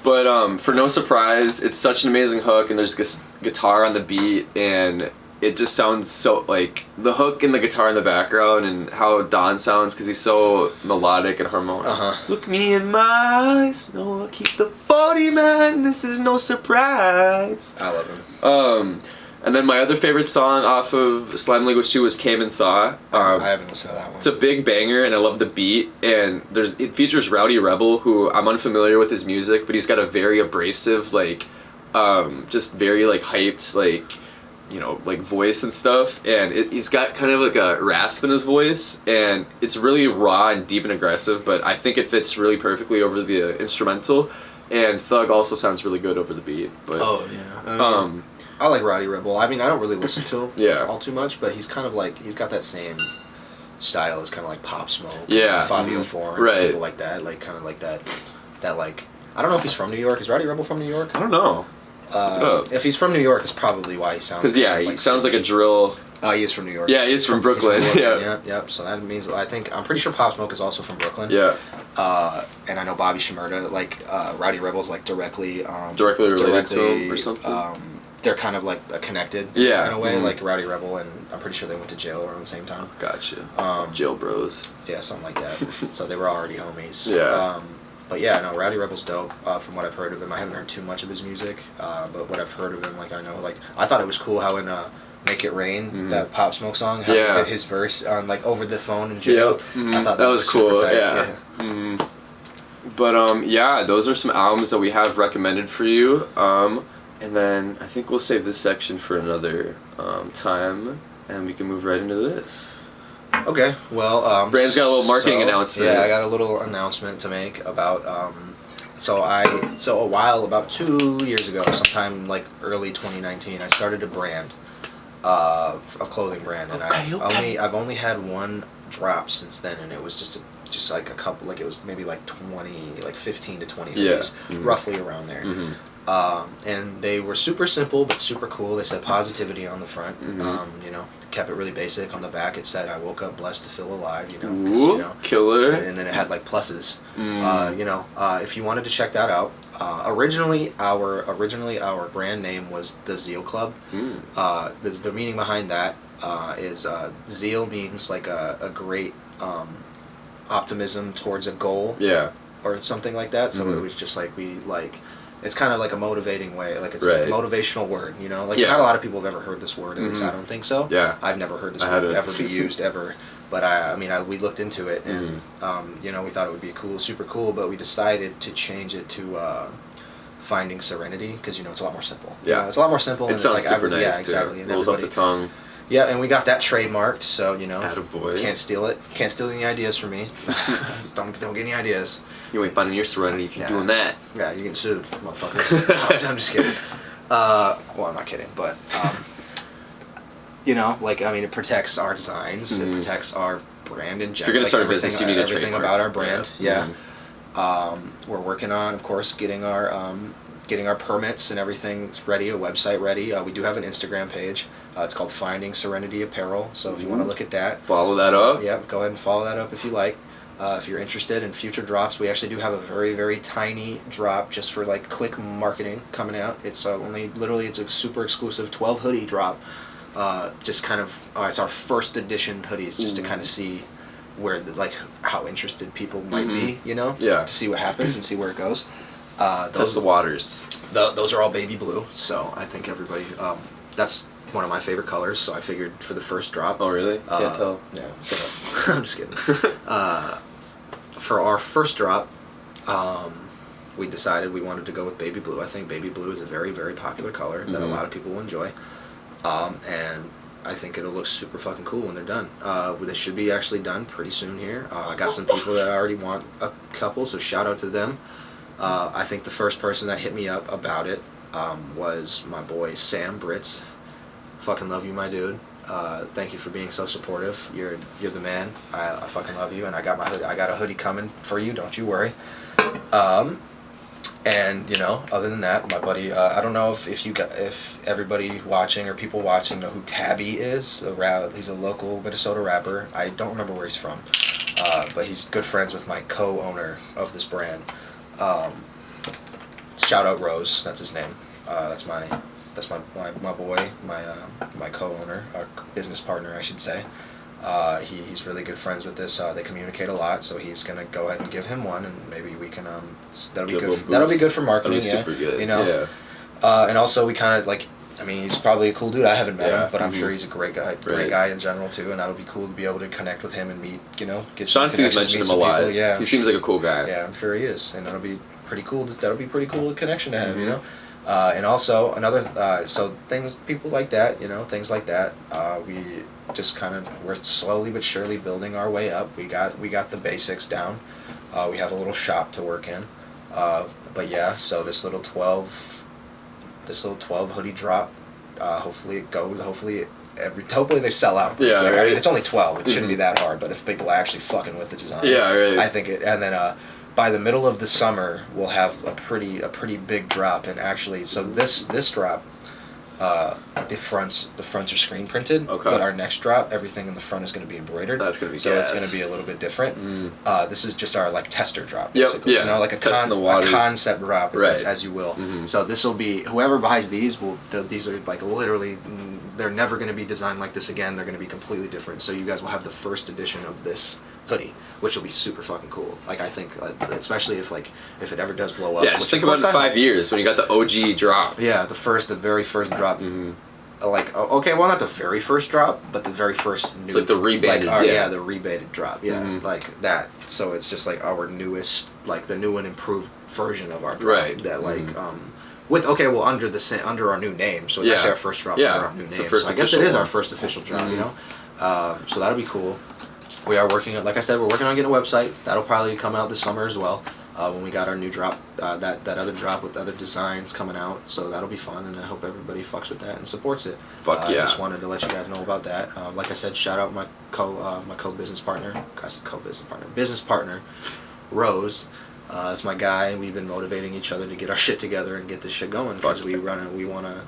for No Surprise, it's such an amazing hook, and there's guitar on the beat, and it just sounds so, like, the hook and the guitar in the background, and how Don sounds, because he's so melodic and harmonic. Look me in my eyes, no, I'll keep the 40, man, this is no surprise. I love him. And then my other favorite song off of Slime Language 2 was Came and Saw. I haven't listened to that one. It's a big banger, and I love the beat. And it features Rowdy Rebel, who I'm unfamiliar with his music, but he's got a very abrasive, like, just very, like, hyped, like, like voice and stuff. And he's got kind of like a rasp in his voice, and it's really raw and deep and aggressive, but I think it fits really perfectly over the instrumental. And Thug also sounds really good over the beat. But, I like Rowdy Rebel. I mean, I don't really listen to him all too much, but he's kind of like, he's got that same style as kind of like Pop Smoke. Yeah. Fabio Foreign. Right. People like that. Like, kind of like that, like, I don't know if he's from New York. Is Rowdy Rebel from New York? I don't know. If he's from New York, that's probably why he sounds. Because he sounds like a drill. Oh, he is from New York. Yeah, he's from Brooklyn. Yep. So that means I'm pretty sure Pop Smoke is also from Brooklyn. Yeah. And I know Bobby Shmurda, like Rowdy Rebel's like directly related to him or something. They're kind of like connected. In a way, like Rowdy Rebel, and I'm pretty sure they went to jail around the same time. Gotcha. Jail bros. Yeah, something like that. So they were already homies. Yeah. But yeah, no, Rowdy Rebel's dope. From what I've heard of him, I haven't heard too much of his music, but what I've heard of him, like I know, like I thought it was cool how in "Make It Rain," that Pop Smoke song, how he did his verse on like over the phone in jail. I thought that was cool. Super tight. Yeah. But yeah, those are some albums that we have recommended for you. And then I think we'll save this section for another time, and we can move right into this. Okay, well, Brand's got a little marketing announcement. Yeah, I got a little announcement to make about, about 2 years ago, sometime like early 2019, I started a brand, a clothing brand, and I've only had one drop since then, and it was just like a couple, like it was maybe like 15 to 20 days, roughly around there. And they were super simple but super cool. They said positivity on the front. You know, kept it really basic. On the back it said, "I woke up blessed to feel alive." You know, killer. And then it had like pluses. You know, if you wanted to check that out, originally our brand name was the Zeal Club. The meaning behind that is zeal means like a great optimism towards a goal. Yeah. Or something like that. So it was just like it's kind of like a motivating way, like it's a motivational word, you know? Like not a lot of people have ever heard this word, at least I don't think so. Yeah. I've never heard this word ever be used ever. But we looked into it and you know, we thought it would be cool, super cool, but we decided to change it to Finding Serenity, because you know it's a lot more simple. Yeah. You know, it's a lot more simple. It sounds super nice. Yeah, exactly. Too. Rolls off the tongue. Yeah, and we got that trademarked, so you know, attaboy. Can't steal it. Can't steal any ideas from me. don't get any ideas. You ain't finding your serenity if you're doing that. Yeah, you're getting sued, motherfuckers. I'm just kidding. Well, I'm not kidding, but you know, like I mean, it protects our designs. It protects our brand in general. If you're gonna start a business, you need a trademark. Everything about our brand. Yeah. We're working on, of course, getting our permits and everything ready, a website ready. We do have an Instagram page. It's called Finding Serenity Apparel. So if you want to look at that, follow that up. Yeah, go ahead and follow that up if you like. If you're interested in future drops, we actually do have a very, very tiny drop just for like quick marketing coming out. It's it's a super exclusive 12 hoodie drop. Just kind of, it's our first edition hoodies, just to kind of see where how interested people might be, you know? Yeah. To see what happens and see where it goes. Test the waters. Those are all baby blue, so I think everybody, that's one of my favorite colors, so I figured for the first drop. Oh, really? Can't tell. Yeah, shut up. I'm just kidding. For our first drop, we decided we wanted to go with baby blue. I think baby blue is a very, very popular color that a lot of people will enjoy. And I think it'll look super fucking cool when they're done. They should be actually done pretty soon here. I got some people that already want a couple, so shout out to them. I think the first person that hit me up about it was my boy Sam Britz. Fucking love you, my dude. Thank you for being so supportive. You're the man. I fucking love you, and I got a hoodie coming for you. Don't you worry. And you know, other than that, my buddy. I don't know if everybody watching or people watching know who Tabby is. He's a local Minnesota rapper. I don't remember where he's from, but he's good friends with my co-owner of this brand. Shout out Rose. That's his name. That's my boy, my co-owner, our business partner, I should say. He's really good friends with this. They communicate a lot, so he's gonna go ahead and give him one, and maybe we can. That'll be good. That'll be good for marketing. That'll be super good. You know. Yeah. And also we kind of like. I mean, he's probably a cool dude. I haven't met him, but I'm sure he's a great guy. Great guy in general too, and that'll be cool to be able to connect with him and meet. You know, get. Shanti's mentioned him a lot. People. Yeah. He seems like a cool guy. Yeah, I'm sure he is, and that'll be pretty cool. That'll be pretty cool connection to have. You know. And also another, so people like that, you know, things like that. We just we're slowly but surely building our way up. We got the basics down. We have a little shop to work in. But yeah, so this little 12 hoodie drop. Hopefully it goes. Hopefully they sell out. Yeah, right. I mean, it's only 12. It shouldn't be that hard. But if people are actually fucking with the design, yeah, right. I think it. And then by the middle of the summer, we'll have a pretty big drop. And actually, so this drop, the fronts are screen printed. Okay. But our next drop, everything in the front is going to be embroidered. That's going to be so it's going to be a little bit different. This is just our tester drop, basically. Yep, yeah. You know, like a concept drop, as you will. So this will be whoever buys these these are like literally. They're never going to be designed like this again. They're going to be completely different. So you guys will have the first edition of this hoodie, which will be super fucking cool. Like I think, especially if it ever does blow up. Yeah, just think about it in 5 years when you got the OG drop. Yeah, the very first drop. Mm-hmm. Like okay, well not the very first drop, but the very first new. It's like the rebated, the rebated drop, like that. So it's just like our newest, like the new and improved version of our drop. Right. That like with under our new name, so it's actually our first drop under our new name. So I guess it is our first official drop, you know. So that'll be cool. We are working on, like I said, we're working on getting a website. That'll probably come out this summer as well. When we got our new drop, that other drop with other designs coming out, so that'll be fun, and I hope everybody fucks with that and supports it. Fuck yeah! Just wanted to let you guys know about that. Like I said, shout out my business partner, business partner, Rose. It's my guy, and we've been motivating each other to get our shit together and get this shit going because we want to.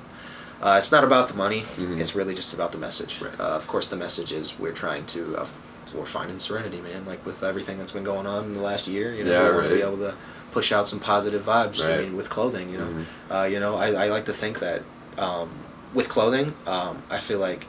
It's not about the money; it's really just about the message. Right. Of course, the message is we're trying to. We're finding serenity, man. Like with everything that's been going on in the last year, you know, we want to be able to push out some positive vibes. Right. I mean, with clothing, you know, I like to think that with clothing, I feel like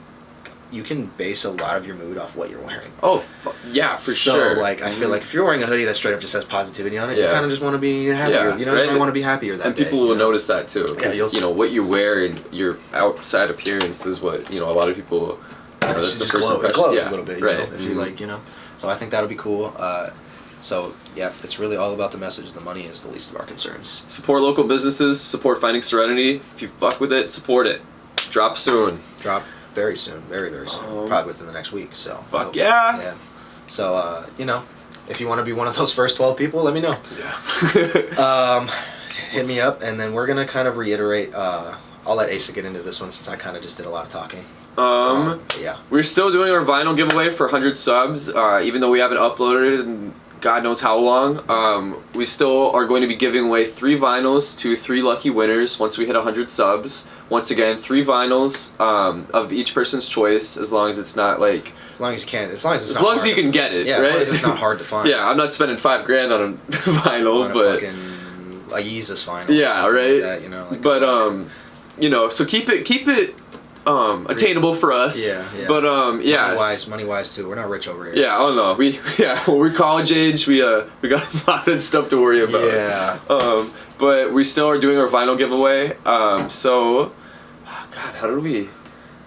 you can base a lot of your mood off what you're wearing. Oh, yeah, for sure. So, like, I feel like if you're wearing a hoodie that straight up just has positivity on it, you kind of just want to be happier. You know, right? you want to be happier that day. And people will notice that too. Yeah, you know, what you wear and your outside appearance is what, you know, a lot of people. You know, that's the first impression. It glows a little bit, you right. know, if you like, you know. So I think that'll be cool. So yeah, it's really all about the message. The money is the least of our concerns. Support local businesses. Support Finding Serenity. If you fuck with it, support it. Drop soon. Drop very soon, very soon. Probably within the next week. So fuck yeah. Yeah. So you know, if you want to be one of those first 12 people, let me know. Yeah. Hit me up, and then we're gonna kind of reiterate. I'll let Asa get into this one since I kind of just did a lot of talking. Yeah. We're still doing our vinyl giveaway for 100 subs, even though we haven't uploaded in God knows how long. We still are going to be giving away 3 vinyls to 3 lucky winners once we hit 100 subs. Once again, 3 vinyls of each person's choice, as long as it's not like. As long as you can. As long as it's as long as you can get it. Yeah. Right? As long as it's not hard to find. Yeah, I'm not spending $5,000 on a vinyl, but. A Yeezus vinyl. Yeah. Right. Like that, you know. Like but you know, so keep it attainable for us. Yeah. But yeah. Money wise too. We're not rich over here. Yeah, I don't know. We're college age. We got a lot of stuff to worry about. Yeah. But we still are doing our vinyl giveaway. So, God, how do we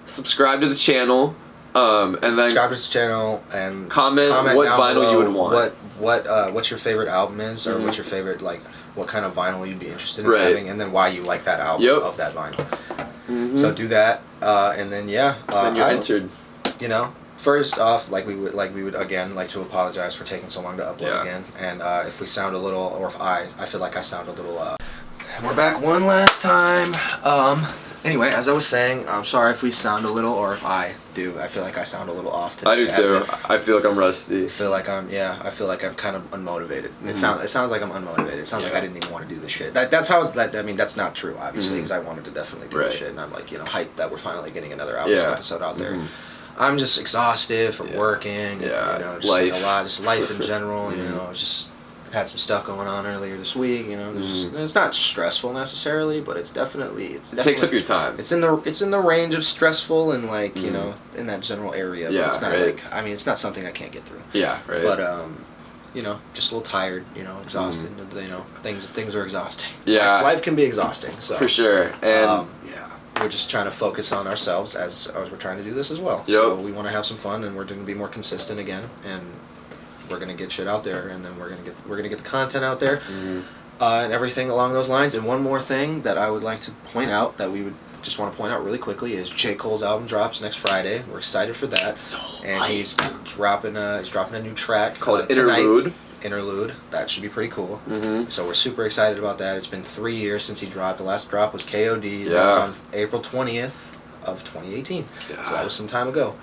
subscribe to the channel? And then subscribe to the channel and comment what vinyl you would want. What your favorite album is, or what's your favorite what kind of vinyl you'd be interested in having, and then why you like that album of that vinyl. So do that, and then then you're entered. You know, first off, we would again like to apologize for taking so long to upload again, and if we sound a little, or if I feel like I sound a little. We're back one last time. Anyway, as I was saying, I'm sorry if we sound a little, or if I do. I feel like I sound a little off today. I do too. I feel like I'm rusty. I feel like I'm kind of unmotivated. It sounds like I'm unmotivated. It sounds like I didn't even want to do this shit. That's not true, obviously, because I wanted to definitely do this shit, and I'm like, you know, hyped that we're finally getting another episode out there. I'm just exhausted from working. You know, just life. a lot, just life in general. You know, just had some stuff going on earlier this week. You know, it's not stressful necessarily, but it definitely takes up your time. It's in the range of stressful and you know, in that general area. But it's not it's not something I can't get through. Yeah, right. But you know, just a little tired. You know, exhausted. You know, things are exhausting. Yeah, life can be exhausting. So for sure. And we're just trying to focus on ourselves as we're trying to do this as well. Yep. So we want to have some fun, and we're going to be more consistent again, and we're going to get shit out there, and then we're going to get the content out there, and everything along those lines. And one more thing that I would like to point out, that we would just want to point out really quickly, is J. Cole's album drops next Friday. We're excited for that. And he's dropping a new track called Interlude. Interlude. That should be pretty cool. So we're super excited about that. It's been 3 years since he dropped. The last drop was KOD. That was on April 20th of 2018. So that was some time ago.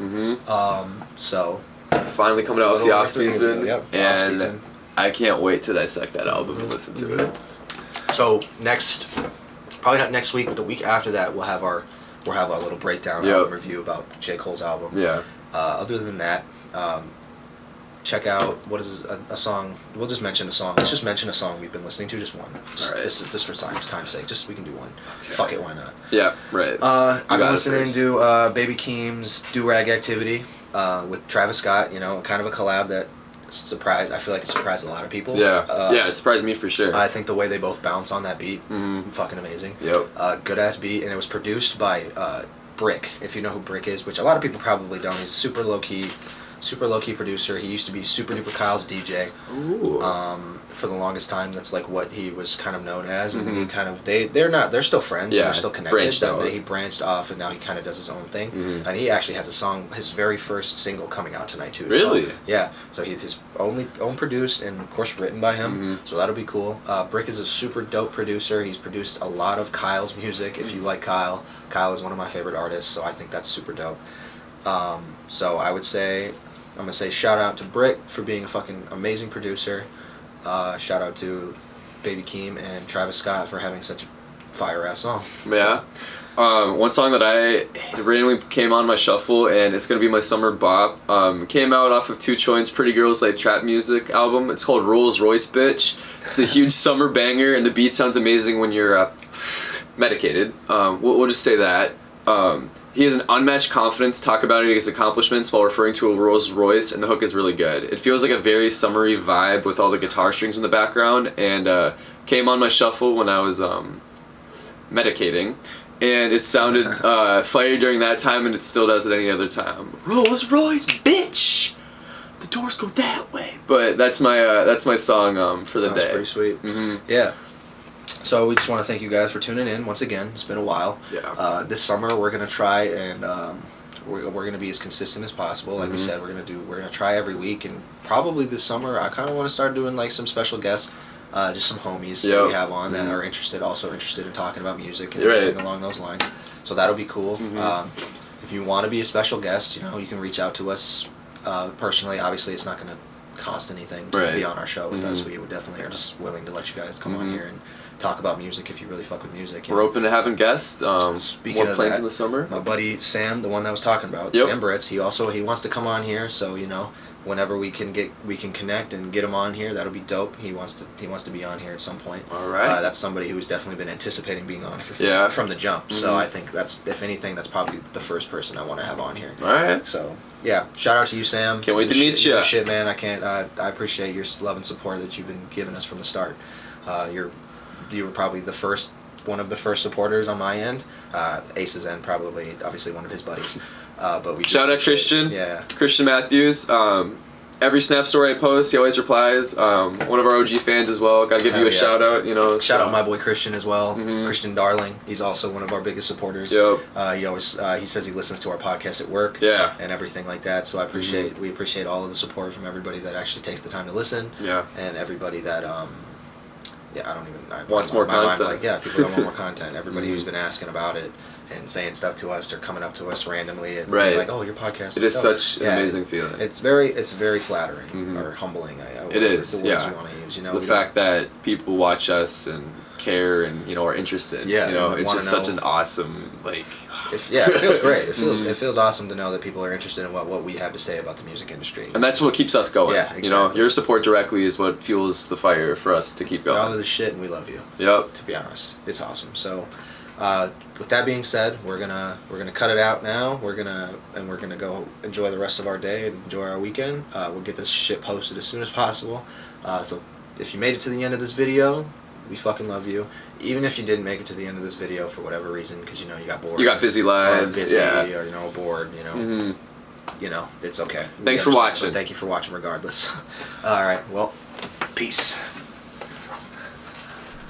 So finally coming out with the off season, and off-season. I can't wait to dissect that album and listen to it. So probably not next week, but the week after that, we'll have our little breakdown album review about J. Cole's album. Other than that, check out what is a song. We'll just mention a song. Let's just mention a song we've been listening to. Just one. Just for time's sake. Just we can do one. Okay. Fuck it, why not? Yeah, right. I've been listening to Baby Keem's Do Rag Activity with Travis Scott. You know, kind of a collab that surprised. I feel like it surprised a lot of people. Yeah, yeah, it surprised me for sure. I think the way they both bounce on that beat, fucking amazing. Yep. Good ass beat, and it was produced by Brick. If you know who Brick is, which a lot of people probably don't. He's super low key producer. He used to be Super Duper Kyle's DJ. Ooh. For the longest time, that's like what he was kind of known as, and then he kind of they're still friends. Yeah, and they're still connected. But he branched off, and now he kind of does his own thing. And he actually has a song, his very first single coming out tonight too. Really? Well. Yeah. So he's his own produced and of course written by him. So that'll be cool. Brick is a super dope producer. He's produced a lot of Kyle's music. If you like Kyle is one of my favorite artists. So I think that's super dope. So I would say, I'm gonna say shout out to Brick for being a fucking amazing producer. Shout out to Baby Keem and Travis Scott for having such a fire ass song. Yeah. One song that I randomly came on my shuffle, and it's gonna be my summer bop. Came out off of 2 Choin's Pretty Girls Like Trap Music album. It's called Rolls Royce Bitch. It's a huge summer banger, and the beat sounds amazing when you're medicated. We'll just say that. He has an unmatched confidence, talk about his accomplishments while referring to a Rolls Royce, and the hook is really good. It feels like a very summery vibe with all the guitar strings in the background, and came on my shuffle when I was medicating, and it sounded fire during that time, and it still does at any other time. Rolls Royce, bitch! The doors go that way. But that's my song for the day. Sounds pretty sweet. Yeah. So we just want to thank you guys for tuning in once again. It's been a while. Yeah. This summer we're gonna try and we're gonna be as consistent as possible. Like we said, we're gonna try every week, and probably this summer I kind of want to start doing like some special guests, just some homies that we have on that are interested in talking about music and everything along those lines. So that'll be cool. If you want to be a special guest, you can reach out to us personally. Obviously, it's not gonna cost anything to be on our show with us. We would definitely are just willing to let you guys come on here and talk about music if you really fuck with music. We're open to having guests. Speaking more of plans that, in the summer. My buddy Sam, the one that I was talking about, Sam Britz, he wants to come on here. So whenever we can connect and get him on here, that'll be dope. He wants to be on here at some point. All right. That's somebody who's definitely been anticipating being on here from the jump. So I think that's, if anything, that's probably the first person I want to have on here. All right. So yeah, shout out to you, Sam. Can't wait to meet you. Shit, man, I appreciate your love and support that you've been giving us from the start. You were probably one of the first supporters on my end. Ace's end, probably, obviously one of his buddies. But we shout out Christian. Yeah. Christian Matthews. Every Snap story I post, he always replies. One of our OG fans as well. Gotta give you a shout out. Shout out my boy Christian as well. Christian Darling. He's also one of our biggest supporters. Yep. He says he listens to our podcast at work. Yeah. And everything like that. So we appreciate all of the support from everybody that actually takes the time to listen. Yeah. And everybody that wants more content. People that want more content. Everybody who's been asking about it and saying stuff to us, they're coming up to us randomly and being like, "Oh, your podcast." It is such an amazing feeling. It's very flattering or humbling. It is. The words you want to use. The fact that people watch us and care and are interested. Yeah. It's just such an awesome it feels great. It feels awesome to know that people are interested in what we have to say about the music industry. And that's what keeps us going. Yeah, exactly. Your support directly is what fuels the fire for us to keep going. All of the shit, and we love you. Yep. To be honest, it's awesome. So, with that being said, we're gonna cut it out now. We're gonna go enjoy the rest of our day and enjoy our weekend. We'll get this shit posted as soon as possible. So, if you made it to the end of this video, we fucking love you. Even if you didn't make it to the end of this video for whatever reason, because you got bored. You got busy lives. Or bored. It's okay. Thanks for watching. Thank you for watching regardless. All right. Well, peace.